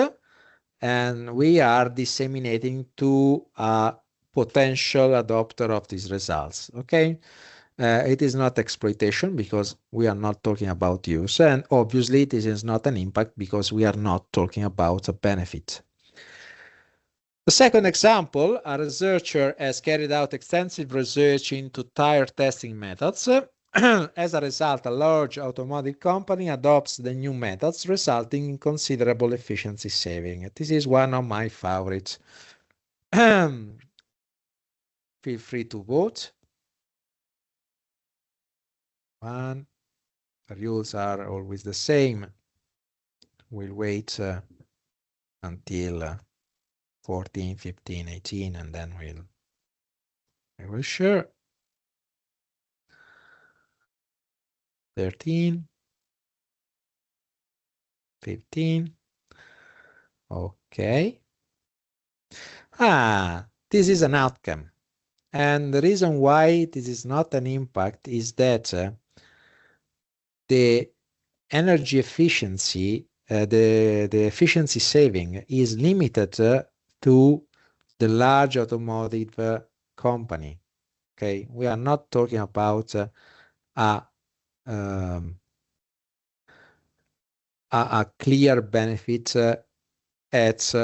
and we are disseminating to a potential adopter of these results. Okay. It is not exploitation because we are not talking about use, and obviously this is not an impact because we are not talking about a benefit. The second example, a researcher has carried out extensive research into tire testing methods. As a result, a large automotive company adopts the new methods, resulting in considerable efficiency saving. This is one of my favorites. Feel free to vote. One. The rules are always the same. We'll wait until 14, 15, 18, and then we will share. 13, 15. Okay. This is an outcome. And the reason why this is not an impact is that the energy efficiency, the efficiency saving is limited to the large automotive company. Okay, we are not talking about a clear benefit at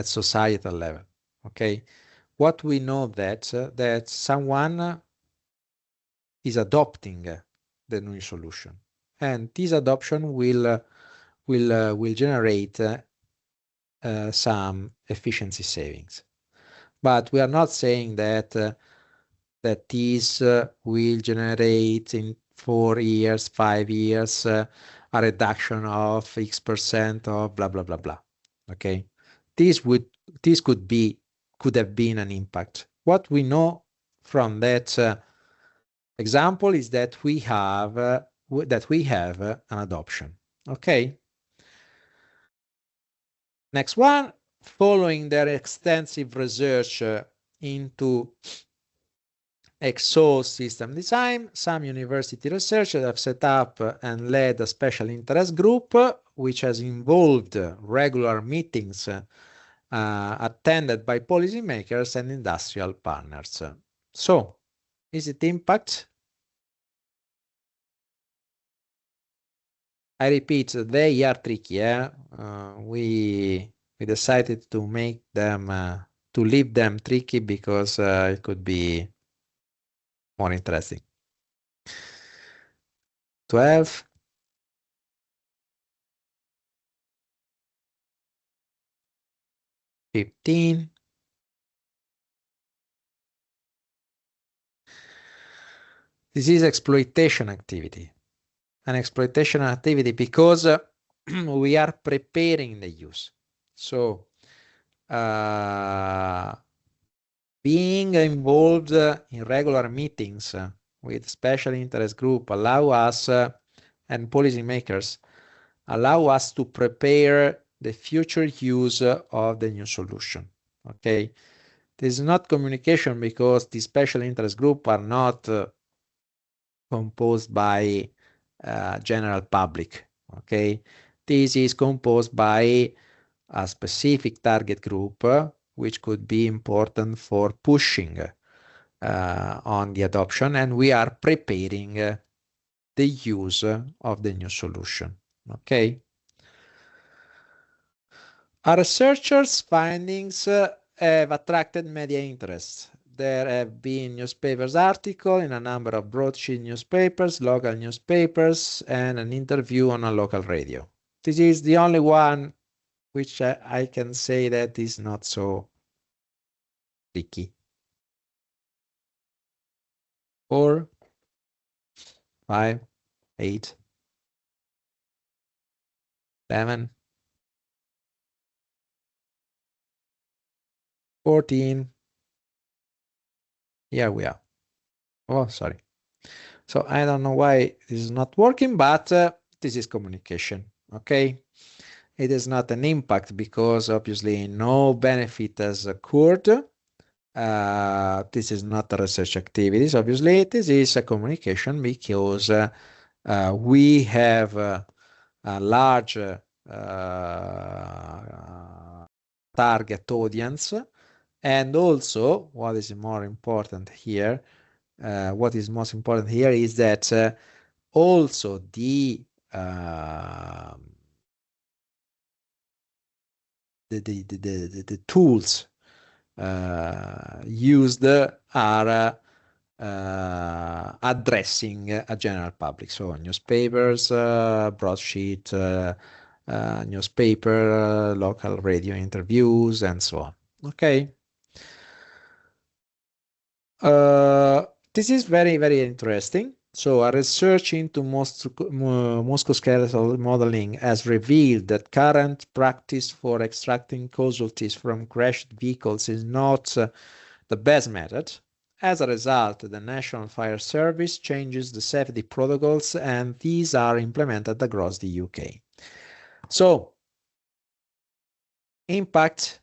societal level. Okay, what we know that someone is adopting the new solution, and this adoption will generate some efficiency savings. But we are not saying that that this will generate in 4 years, 5 years, a reduction of X% of blah, blah, blah, blah. Okay. This could have been an impact. What we know from that example is that we have an adoption. Okay. Next one, following their extensive research into exhaust system design, some university researchers have set up and led a special interest group which has involved regular meetings attended by policymakers and industrial partners. So, is it impact? I repeat, they are tricky. We decided to make them, to leave them tricky because it could be more interesting. 12. This is exploitation activity. An exploitation activity because we are preparing the use. So being involved in regular meetings with special interest group allow us and policymakers allow us to prepare the future use of the new solution. Okay, This is not communication because the special interest group are not composed by general public. Okay, this is composed by a specific target group, which could be important for pushing on the adoption, and we are preparing the use of the new solution. Okay. Our researchers' findings have attracted media interest. There have been newspapers articles in a number of broadsheet newspapers, local newspapers, and an interview on a local radio. This is the only one which I can say that is not so tricky. 4, 5, 8, 7, 14. Here we are. Oh, sorry. So I don't know why this is not working, but this is communication. Okay. It is not an impact because obviously no benefit has occurred. This is not a research activities. Obviously, this is a communication because we have a large target audience, and also what is more important here, what is most important here is that also the tools used are addressing a general public. So newspapers, broadsheet, newspaper, local radio interviews, and so on. Okay. This is very, very interesting. So a research into musculoskeletal modeling has revealed that current practice for extracting casualties from crashed vehicles is not the best method. As a result, the National Fire Service changes the safety protocols, and these are implemented across the UK. So, impact.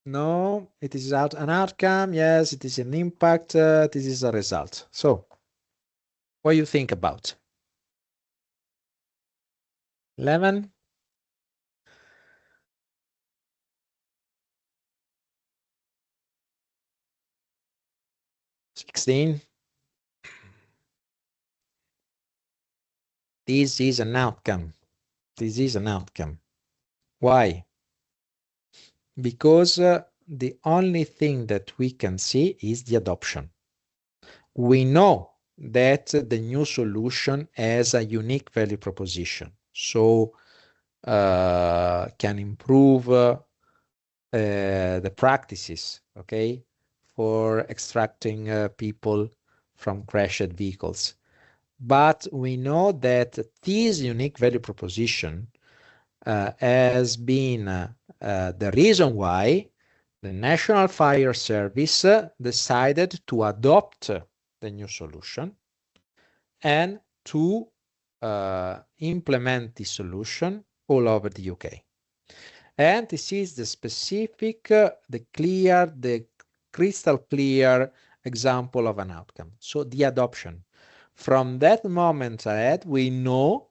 No, it is an outcome. Yes, it is an impact. This is a result. So, what do you think about? 11? 16? This is an outcome. This is an outcome. Why? Because the only thing that we can see is the adoption. We know that the new solution has a unique value proposition, so can improve the practices, okay, for extracting people from crashed vehicles. But we know that this unique value proposition has been the reason why the National Fire Service decided to adopt the new solution and to implement the solution all over the UK. And this is the specific, the crystal clear example of an outcome. So the adoption. From that moment ahead, we know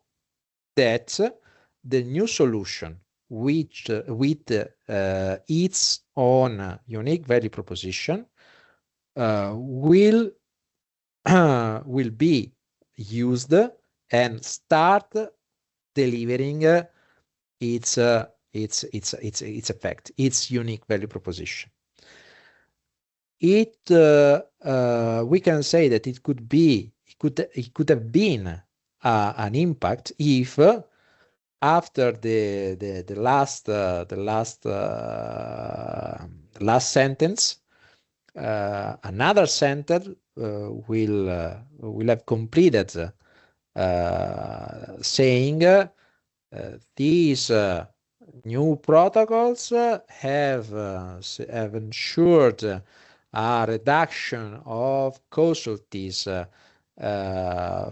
that the new solution, which with its own unique value proposition, will be used and start delivering its effect, its unique value proposition. We can say that it could have been an impact if after the last sentence, another sentence will have completed saying these new protocols have ensured a reduction of casualties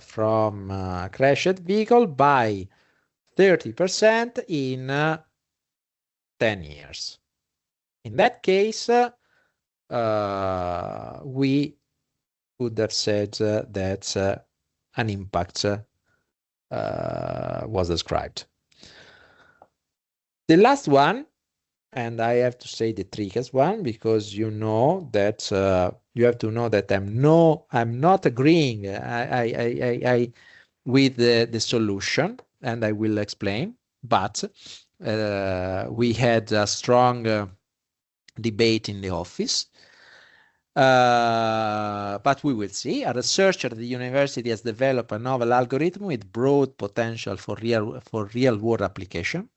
from crashed vehicle by 30% in 10 years. In that case, we could have said that an impact was described. The last one, and I have to say the trickiest one, because you know that you have to know that I'm not agreeing with the solution, and I will explain. But we had a strong debate in the office. But we will see. A researcher at the university has developed a novel algorithm with broad potential for real world application.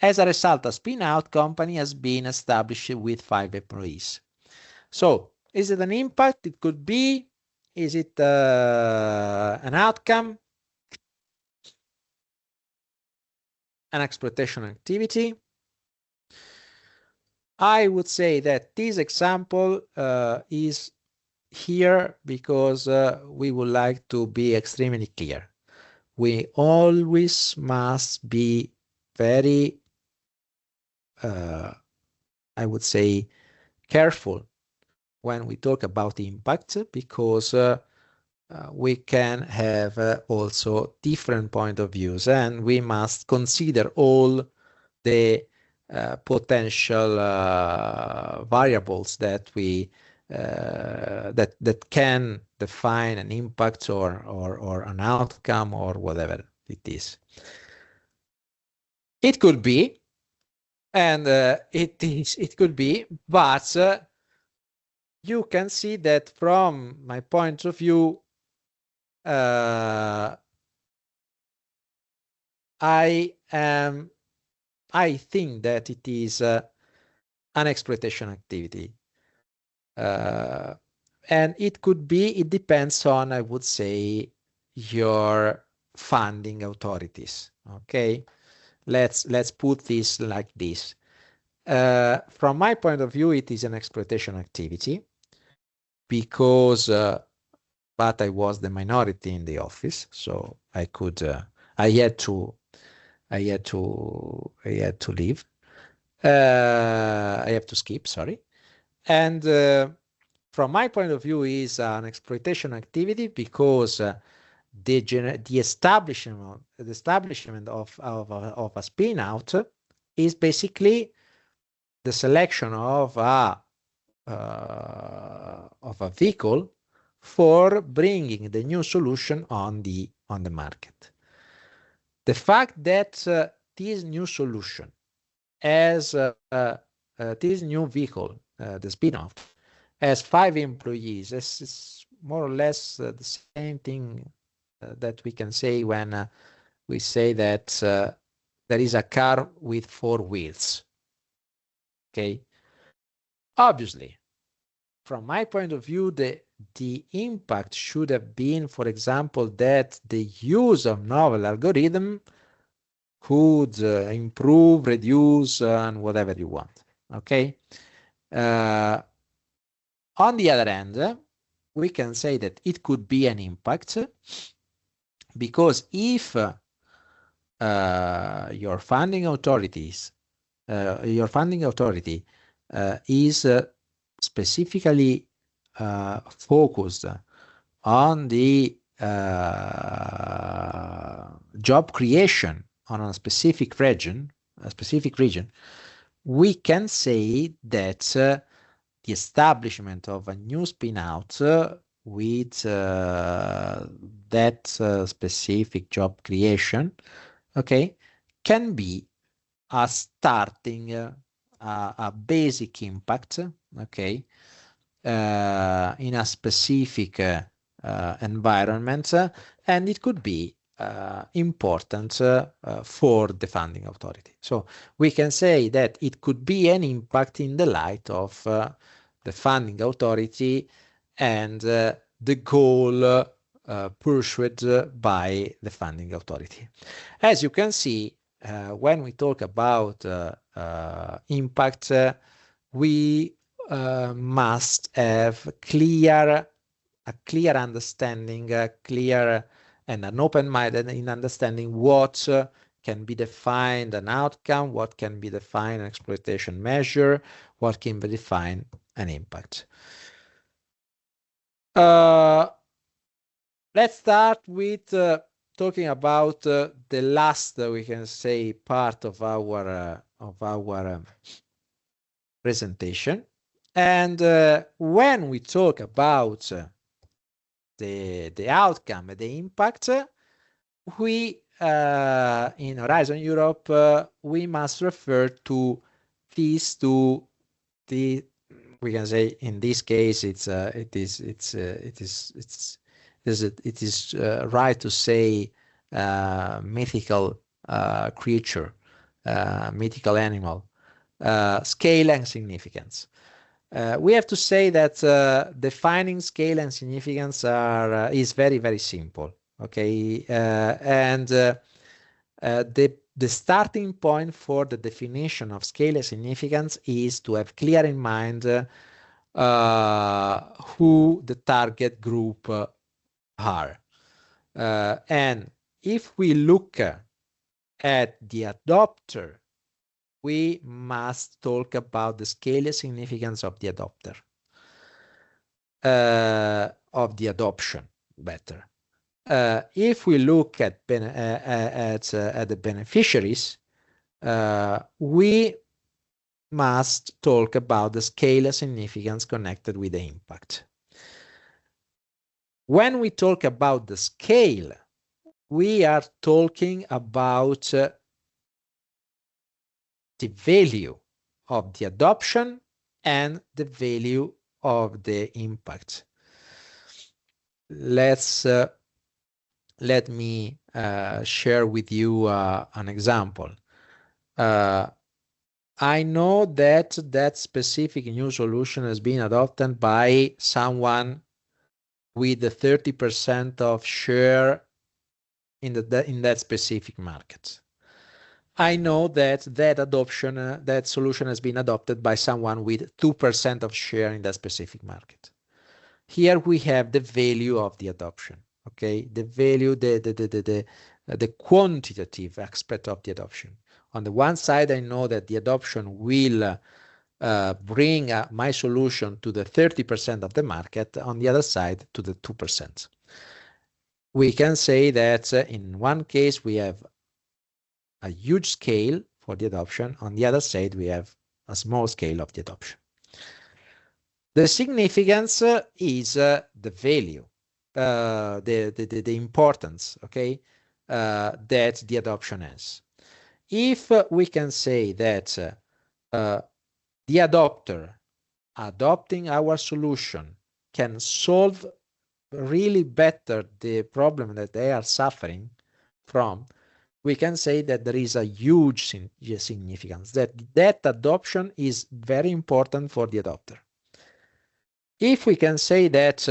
As a result, a spin-out company has been established with 5 employees. So, is it an impact? It could be. Is it an outcome? An exploitation activity? I would say that this example is here because we would like to be extremely clear. We always must be very, I would say, careful when we talk about impact, because we can have also different point of views, and we must consider all the potential variables that we that can define an impact or an outcome or whatever it is. It could be, and it could be, but you can see that from my point of view, I think that it is an exploitation activity. And it could be, it depends on, I would say, your funding authorities. Okay, let's put this like this. From my point of view, it is an exploitation activity because, but I was the minority in the office, so I could, I had to leave. I have to skip, sorry. And from my point of view, is an exploitation activity because the establishment of a spin out is basically the selection of a vehicle for bringing the new solution on the market. The fact that this new solution as this new vehicle, the spin-off, has 5 employees, is more or less the same thing that we can say when we say that there is a car with 4 wheels. Okay. Obviously, from my point of view, the impact should have been, for example, that the use of novel algorithm could improve, reduce, and whatever you want. Okay. On the other hand, we can say that it could be an impact because if your funding authority is specifically focused on the job creation on a specific region, we can say that the establishment of a new spin-out with that specific job creation, okay, can be a starting, a basic impact, okay, in a specific environment, and it could be important for the funding authority. So we can say that it could be an impact in the light of the funding authority and the goal pursued by the funding authority. As you can see, when we talk about impact, we must have a clear understanding, and an open mind in understanding what can be defined an outcome, what can be defined an exploitation measure, what can be defined and impact. Let's start with talking about the last, we can say, part of our presentation. And when we talk about the outcome, the impact, we in Horizon Europe we must refer to these two. We can say in this case it is right to say mythical creature, mythical animal, scale and significance. We have to say that defining scale and significance is very, very simple. Okay, and the starting point for the definition of scale and significance is to have clear in mind who the target group are. And if we look at the adopter, we must talk about the scale and significance of the adopter, of the adoption, better. If we look at the beneficiaries, we must talk about the scale and significance connected with the impact. When we talk about the scale, we are talking about the value of the adoption and the value of the impact. Let me share with you an example. I know that that specific new solution has been adopted by someone with the 30% of share in that specific market. I know that that solution has been adopted by someone with 2% of share in that specific market. Here we have the value of the adoption. Okay, the value, the quantitative aspect of the adoption. On the one side, I know that the adoption will bring my solution to the 30% of the market. On the other side, to the 2%. We can say that in one case we have a huge scale for the adoption. On the other side, we have a small scale of the adoption. The significance is the value, the importance, okay, that the adoption has. If we can say that the adopter adopting our solution can solve really better the problem that they are suffering from, we can say that there is a huge significance, that adoption is very important for the adopter. If we can say that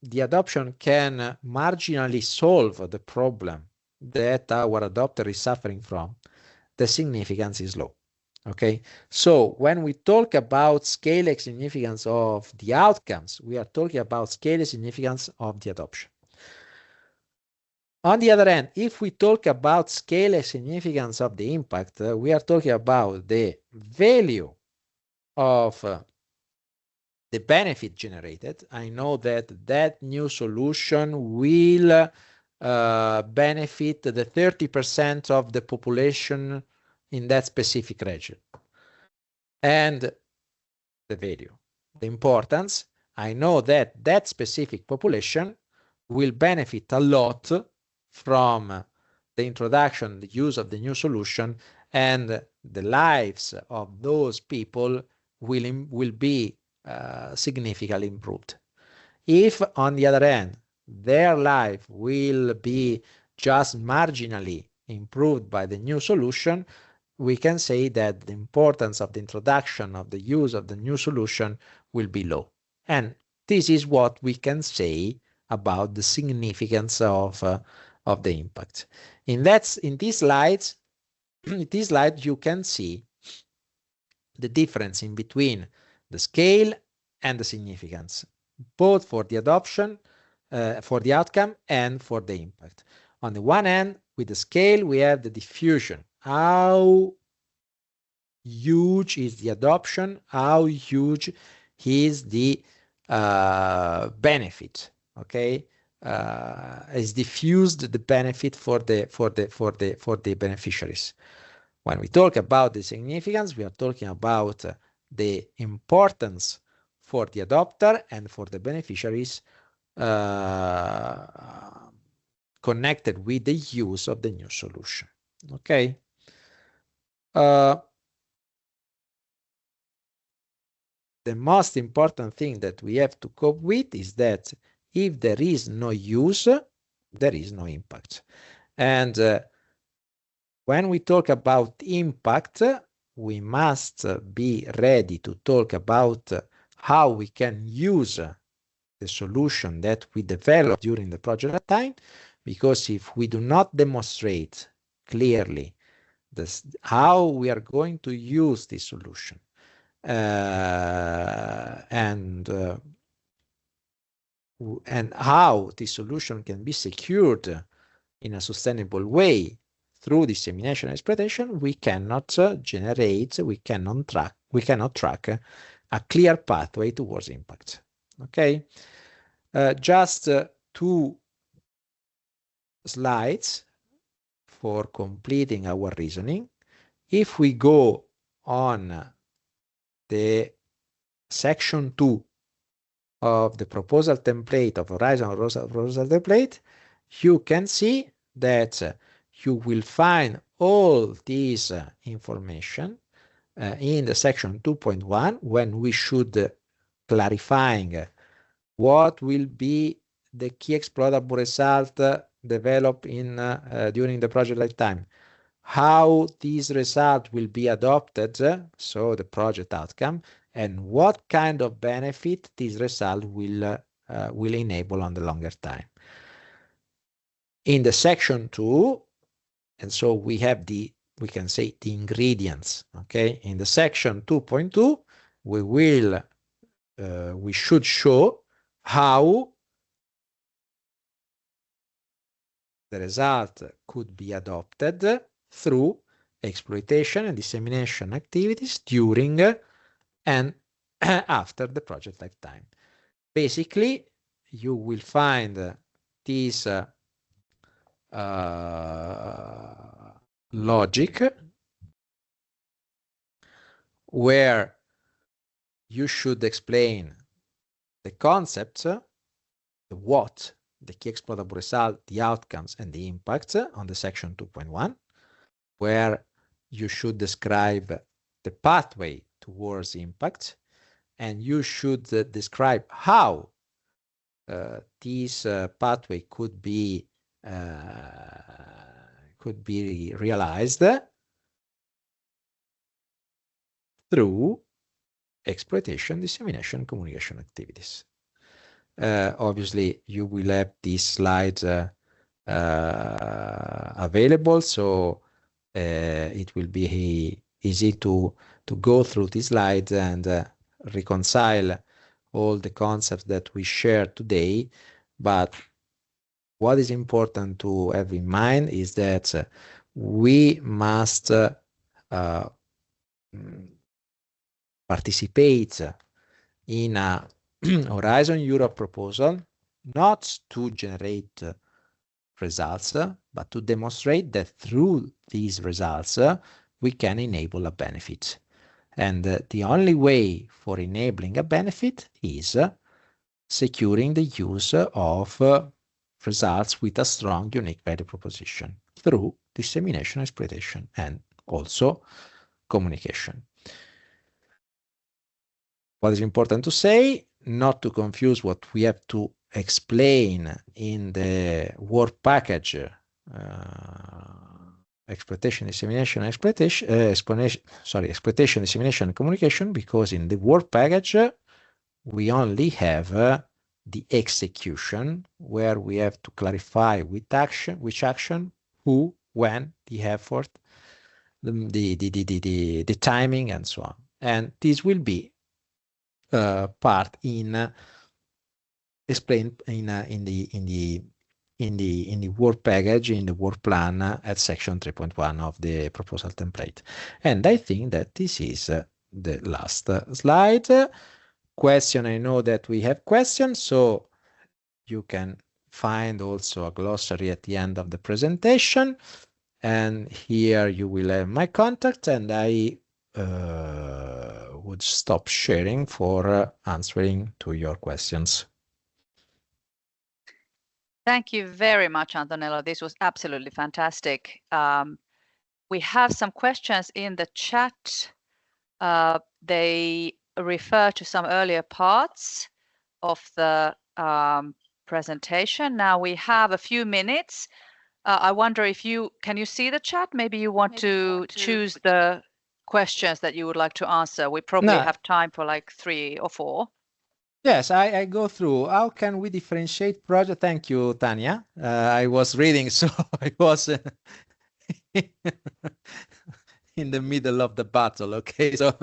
the adoption can marginally solve the problem that our adopter is suffering from, the significance is low. Okay, so when we talk about scale and significance of the outcomes, we are talking about scale and significance of the adoption. On the other hand, if we talk about scale and significance of the impact, we are talking about the value of the benefit generated. I know that that new solution will benefit the 30% of the population in that specific region. And the value, the importance, I know that that specific population will benefit a lot from the introduction, the use of the new solution, and the lives of those people will be significantly improved. If, on the other hand, their life will be just marginally improved by the new solution, we can say that the importance of the introduction of the use of the new solution will be low. And this is what we can say about the significance of the impact. In these slides, you can see the difference in between the scale and the significance, both for the adoption, for the outcome, and for the impact. On the one hand, with the scale, we have the diffusion. How huge is the adoption? How huge is the benefit, okay? Is diffused the benefit for the beneficiaries. When we talk about the significance, we are talking about the importance for the adopter and for the beneficiaries connected with the use of the new solution. Okay. The most important thing that we have to cope with is that if there is no use, there is no impact. And when we talk about impact, we must be ready to talk about how we can use the solution that we develop during the project time, because if we do not demonstrate clearly how we are going to use this solution, and how this solution can be secured in a sustainable way through dissemination and exploitation, we cannot generate, we cannot track a clear pathway towards impact. Okay, just 2 slides for completing our reasoning. If we go on the section 2 of the proposal template of Horizon proposal template, you can see that you will find all this information in the section 2.1, when we should clarifying what will be the key exploitable result developed in during the project lifetime, how this result will be adopted, so the project outcome, and what kind of benefit this result will enable on the longer time. In the section 2, and so we have we can say the ingredients, okay? In the section 2.2, we should show how the result could be adopted through exploitation and dissemination activities during and after the project lifetime. Basically, you will find this logic where you should explain the concepts, the what, the key exploitable result, the outcomes, and the impacts on the section 2.1, where you should describe the pathway towards impact, and you should describe how this pathway could be realized through exploitation, dissemination, communication activities. Obviously, you will have these slides available, so it will be easy to go through these slides and reconcile all the concepts that we shared today. But what is important to have in mind is that we must participate in a Horizon Europe proposal, not to generate results, but to demonstrate that through these results, we can enable a benefit. And the only way for enabling a benefit is securing the use of results with a strong unique value proposition through dissemination, exploitation, and also communication. What is important to say, not to confuse what we have to explain in the work package, exploitation, dissemination, exploitation, dissemination, and communication, because in the work package, we only have the execution, where we have to clarify which action, who, when, the effort, the timing, and so on. And this will be part explained in the work package, in the work plan at section 3.1 of the proposal template. And I think that this is the last slide. question, I know that we have questions, so you can find also a glossary at the end of the presentation. And here you will have my contact, and I would stop sharing for answering to your questions. Thank you very much, Antonello. This was absolutely fantastic. We have some questions in the chat. They refer to some earlier parts of the presentation. Now we have a few minutes. I wonder if can you see the chat? Maybe you want to choose the questions that you would like to answer. We probably have time for like 3 or 4. Yes, I go through. How can we differentiate project? Thank you, Tanya. I was reading, so I was in the middle of the battle. Okay, so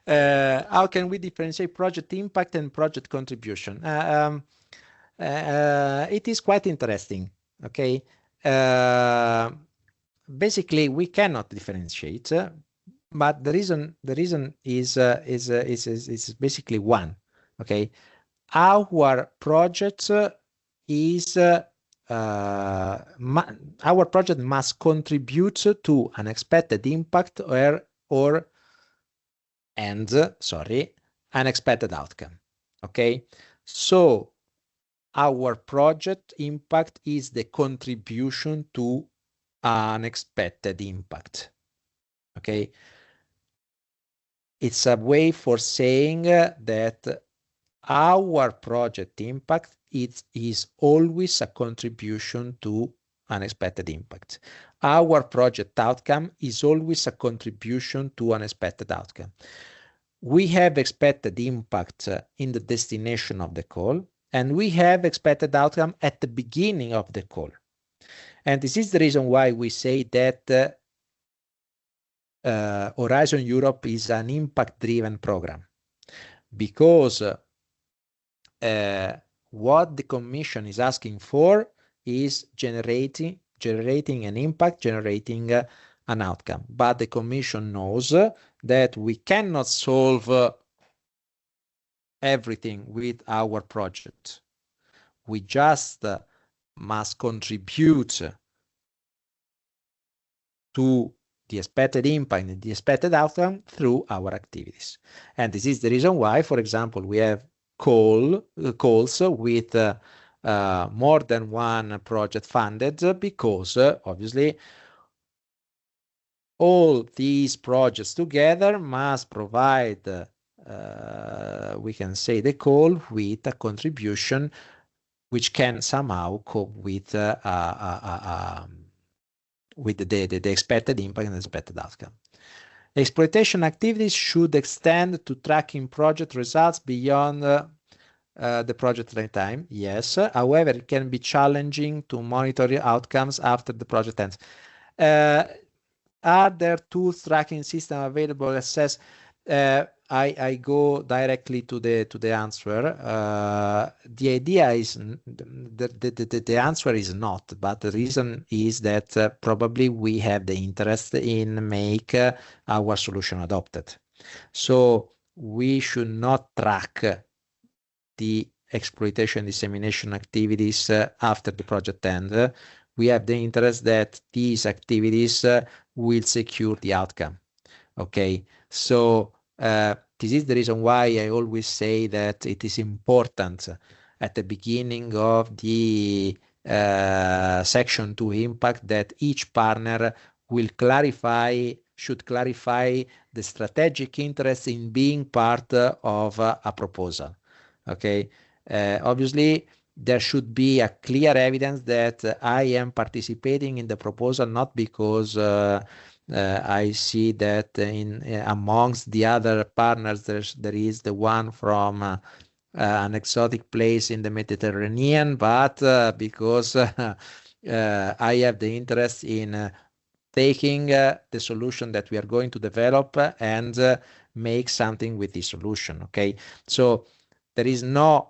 how can we differentiate project impact and project contribution? It is quite interesting. Okay, basically we cannot differentiate, but the reason is basically one. Okay, our project is our project must contribute to an expected impact or unexpected outcome. Okay, so our project impact is the contribution to unexpected impact. Okay, it's a way for saying that our project impact is always a contribution to unexpected impact. Our project outcome is always a contribution to unexpected outcome. We have expected impact in the destination of the call, and we have expected outcome at the beginning of the call. And this is the reason why we say that Horizon Europe is an impact-driven program, because what the Commission is asking for is generating an impact, generating an outcome. But the Commission knows that we cannot solve everything with our project. We just must contribute to the expected impact and the expected outcome through our activities. And this is the reason why, for example, we have calls with more than one project funded, because obviously all these projects together must provide, we can say, the call with a contribution which can somehow cope with the expected impact and expected outcome. Exploitation activities should extend to tracking project results beyond the project lifetime. Yes, however, it can be challenging to monitor outcomes after the project ends. Are there tools tracking system available to assess? I go directly to the answer. The idea is the answer is not, but the reason is that probably we have the interest in make our solution adopted. So we should not track the exploitation dissemination activities after the project end. We have the interest that these activities will secure the outcome. Okay, so this is the reason why I always say that it is important at the beginning of the section 2 impact that each partner should clarify the strategic interest in being part of a proposal. Okay, obviously there should be a clear evidence that I am participating in the proposal not because I see that amongst the other partners there is the one from an exotic place in the Mediterranean, but because I have the interest in taking the solution that we are going to develop and make something with the solution. Okay, so there is no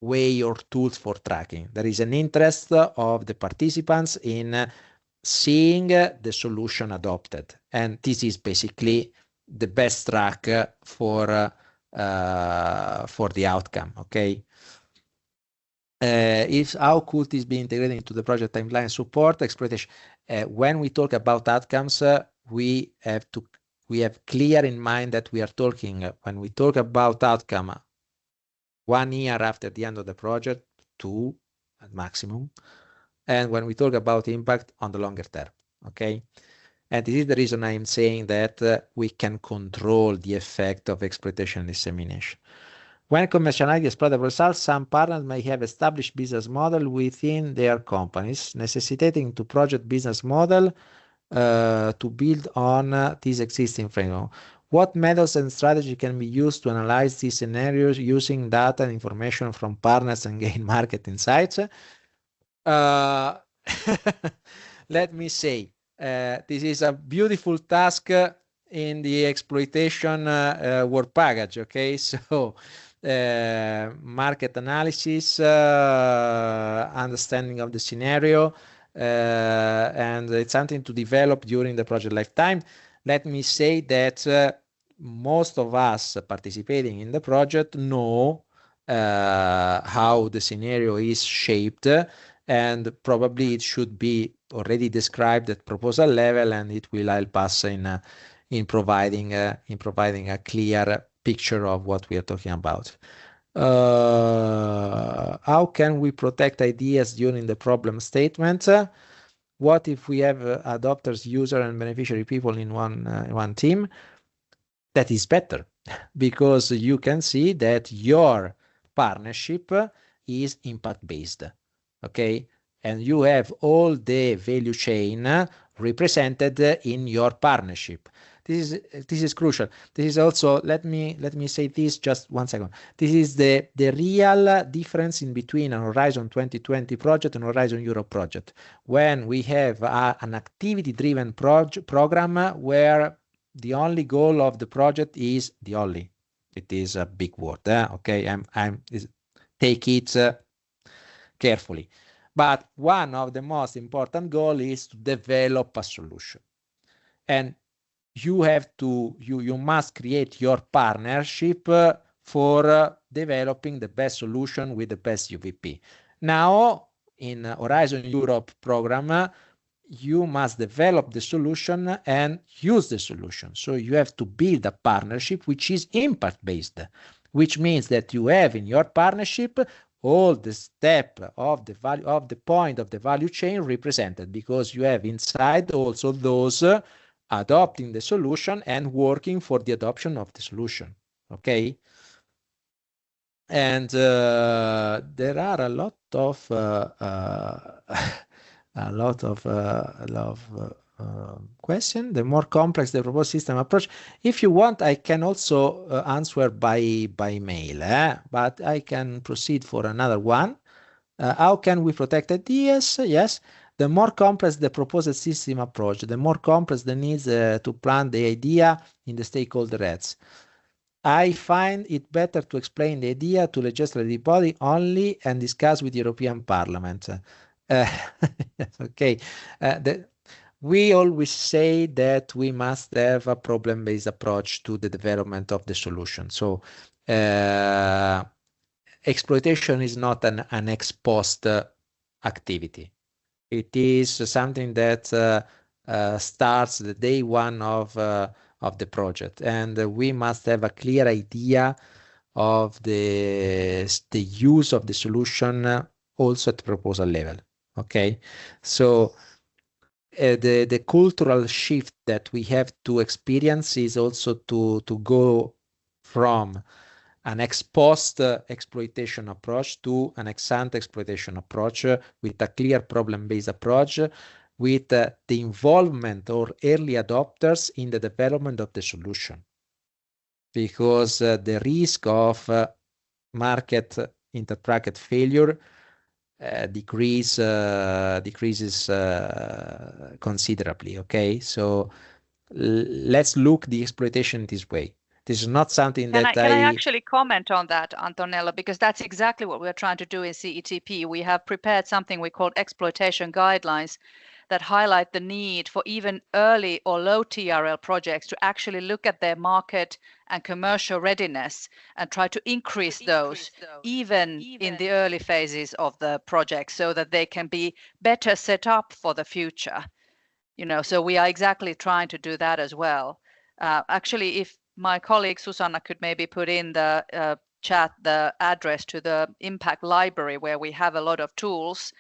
way or tools for tracking. There is an interest of the participants in seeing the solution adopted. And this is basically the best track for the outcome. Okay. If how could this be integrated into the project timeline support exploitation? When we talk about outcomes, we have clear in mind that we are talking, when we talk about outcome, 1 year after the end of the project, 2 at maximum, and when we talk about impact on the longer term. Okay. And this is the reason I am saying that we can control the effect of exploitation and dissemination. When commercializing exploitable results, some partners may have established business model within their companies, necessitating to project business model to build on this existing framework. What methods and strategy can be used to analyze these scenarios using data and information from partners and gain market insights? Let me say, this is a beautiful task in the exploitation work package. Okay, so market analysis, understanding of the scenario, and it's something to develop during the project lifetime. Let me say that most of us participating in the project know how the scenario is shaped, and probably it should be already described at proposal level, and it will help us in providing a clear picture of what we are talking about. How can we protect ideas during the problem statement? What if we have adopters, user, and beneficiary people in one team? That is better because you can see that your partnership is impact based. Okay, and you have all the value chain represented in your partnership. This is crucial. This is also, let me say this just 1 second. This is the real difference in between an Horizon 2020 project and Horizon Europe project. When we have an activity-driven program where the only goal of the project is it is a big word. Okay, take it carefully. But one of the most important goals is to develop a solution. And you must create your partnership for developing the best solution with the best UVP. Now, in Horizon Europe program, you must develop the solution and use the solution. So you have to build a partnership which is impact-based, which means that you have in your partnership all the step of the value of the point of the value chain represented, because you have inside also those adopting the solution and working for the adoption of the solution. Okay. And there are a lot of question. The more complex the proposed system approach. If you want, I can also answer by mail, but I can proceed for another one. How can we protect ideas? Yes. The more complex the proposed system approach, the more complex the needs to plant the idea in the stakeholder heads. I find it better to explain the idea to legislative body only and discuss with the European Parliament. Okay. We always say that we must have a problem-based approach to the development of the solution. So exploitation is not an ex post activity. It is something that starts the day one of the project, and we must have a clear idea of the use of the solution also at the proposal level. Okay, so the cultural shift that we have to experience is also to go from an ex post exploitation approach to an ex ante exploitation approach with a clear problem-based approach, with the involvement or early adopters in the development of the solution. Because the risk of market inter-bracket failure decreases considerably. Okay, so let's look the exploitation this way. This is not something that Can I actually comment on that, Antonella, because that's exactly what we're trying to do in CETP. We have prepared something we call exploitation guidelines that highlight the need for even early or low TRL projects to actually look at their market and commercial readiness and try to increase those even in the early phases of the project so that they can be better set up for the future. So we are exactly trying to do that as well. Actually, if my colleague Susanna could maybe put in the chat the address to the impact library where we have a lot of tools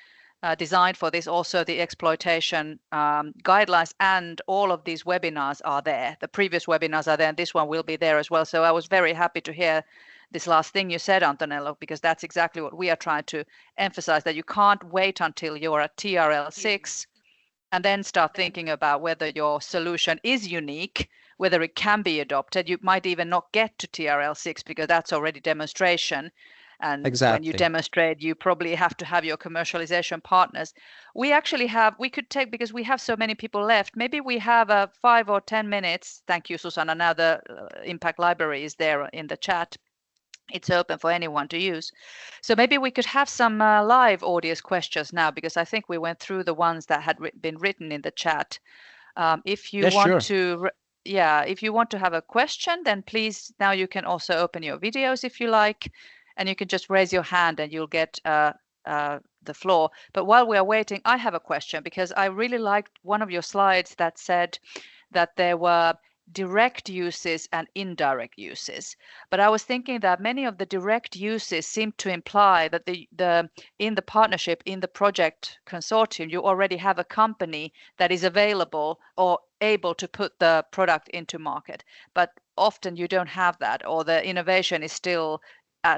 designed for this. Also, the exploitation guidelines and all of these webinars are there. The previous webinars are there, and this one will be there as well. So I was very happy to hear this last thing you said, Antonello, because that's exactly what we are trying to emphasize, that you can't wait until you're at TRL 6 and then start thinking about whether your solution is unique, whether it can be adopted. You might even not get to TRL 6 because that's already demonstration. And when you demonstrate, you probably have to have your commercialization partners. We actually have, we could take, because we have so many people left, maybe we have 5 or 10 minutes. Thank you, Susanna. Now the impact library is there in the chat. It's open for anyone to use. So maybe we could have some live audience questions now, because I think we went through the ones that had been written in the chat. If you want to, if you want to have a question, then please, now you can also open your videos if you like, and you can just raise your hand and you'll get the floor. But while we are waiting, I have a question, because I really liked one of your slides that said that there were direct uses and indirect uses. But I was thinking that many of the direct uses seem to imply that in the partnership, in the project consortium, you already have a company that is available or able to put the product into market. But often you don't have that, or the innovation is still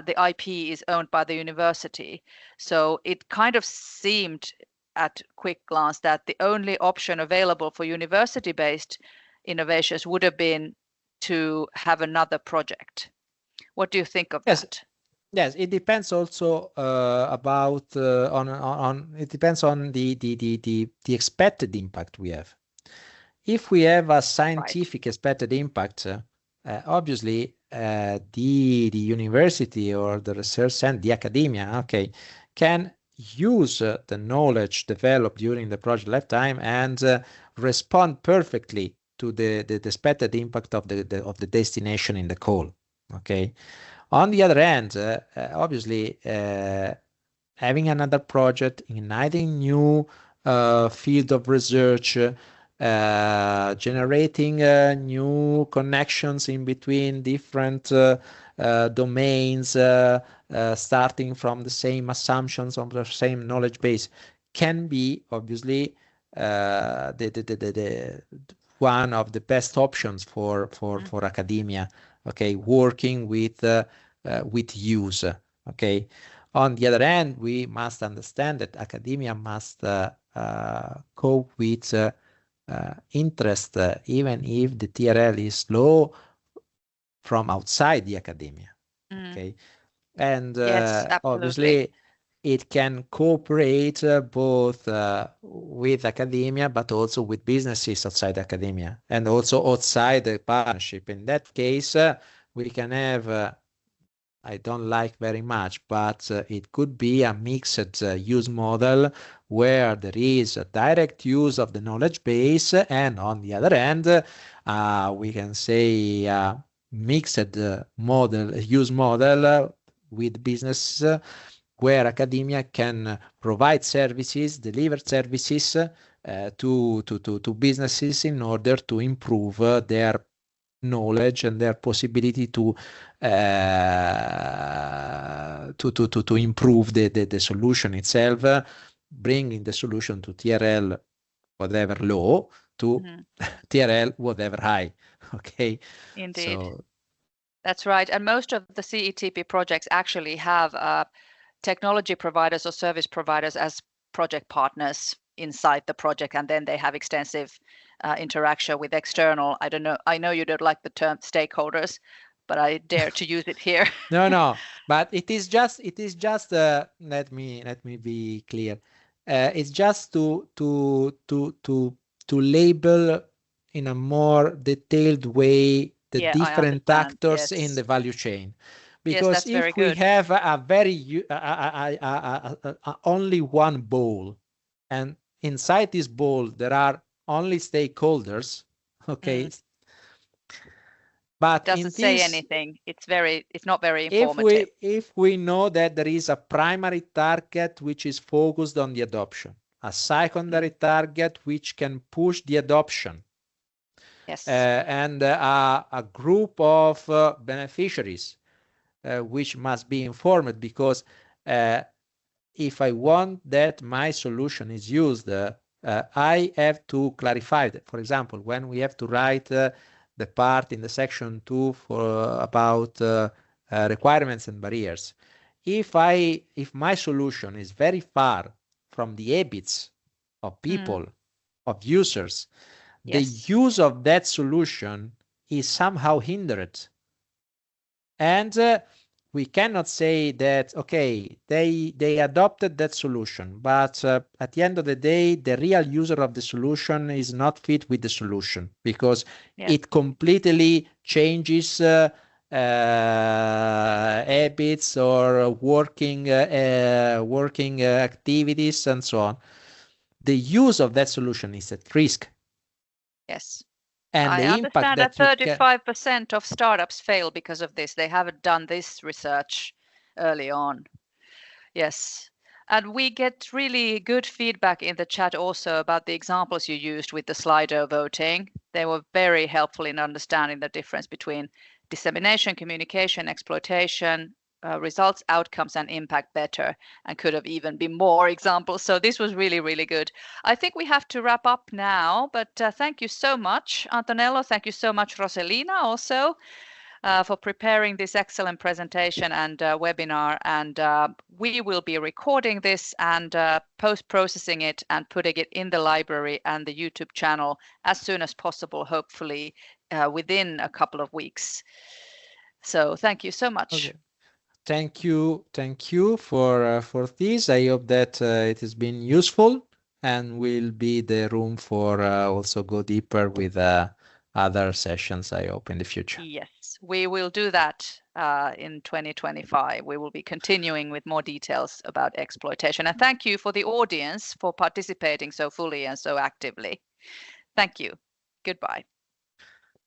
the IP is owned by the university. So it kind of seemed at quick glance that the only option available for university-based innovations would have been to have another project. What do you think of that? Yes, it depends also about it depends on the expected impact we have. If we have a scientific expected impact, obviously the university or the research center, the academia, can use the knowledge developed during the project lifetime and respond perfectly to the expected impact of the destination in the call. On the other hand, obviously having another project, igniting new field of research, generating new connections in between different domains, starting from the same assumptions of the same knowledge base, can be obviously the one of the best options for academia, working with use. On the other hand, we must understand that academia must cope with interest, even if the TRL is low, from outside the academia. And yes, obviously it can cooperate both with academia, but also with businesses outside academia and also outside the partnership. In that case, we can have, I don't like very much, but it could be a mixed use model where there is a direct use of the knowledge base, and on the other hand, we can say mixed use model with business where academia can provide services, deliver services to businesses in order to improve their knowledge and their possibility to improve the solution itself, bringing the solution to TRL whatever low to TRL whatever high. Indeed. That's right. And most of the CETP projects actually have technology providers or service providers as project partners inside the project, and then they have extensive interaction with external. I don't know. I know you don't like the term stakeholders, but I dare to use it here. No, but it is just let me be clear. It's just to label in a more detailed way the different actors in the value chain. Because if we have a very only one bowl, and inside this ball there are only stakeholders, okay, but in Doesn't say this, anything. It's not very informative. if we know that there is a primary target which is focused on the adoption, a secondary target which can push the adoption, Yes. and a group of beneficiaries which must be informed, because if I want that my solution is used, I have to clarify that. For example, when we have to write the part in the section 2 for about requirements and barriers, if my solution is very far from the habits of people, of users, the Yes. use of that solution is somehow hindered. And we cannot say that, okay, they adopted that solution, but at the end of the day, the real user of the solution is not fit with the solution, because it completely changes habits or working activities and so on. The use of that solution is at risk. Yes. And I the impact understand that that you can... 35% of startups fail because of this. They haven't done this research early on. Yes. And we get really good feedback in the chat also about the examples you used with the Slido voting. They were very helpful in understanding the difference between dissemination, communication, exploitation, results, outcomes, and impact better, and could have even been more examples. So this was really, really good. I think we have to wrap up now, but thank you so much, Antonello. Thank you so much, Roselina, also. For preparing this excellent presentation and webinar. And we will be recording this and post-processing it and putting it in the library and the YouTube channel as soon as possible, hopefully within a couple of weeks. So thank you so much. Okay. Thank you for this. I hope that it has been useful, and will be the room for also go deeper with other sessions, I hope, in the future. Yes, we will do that in 2025. We will be continuing with more details about exploitation. And thank you for the audience for participating so fully and so actively. Thank you. Goodbye.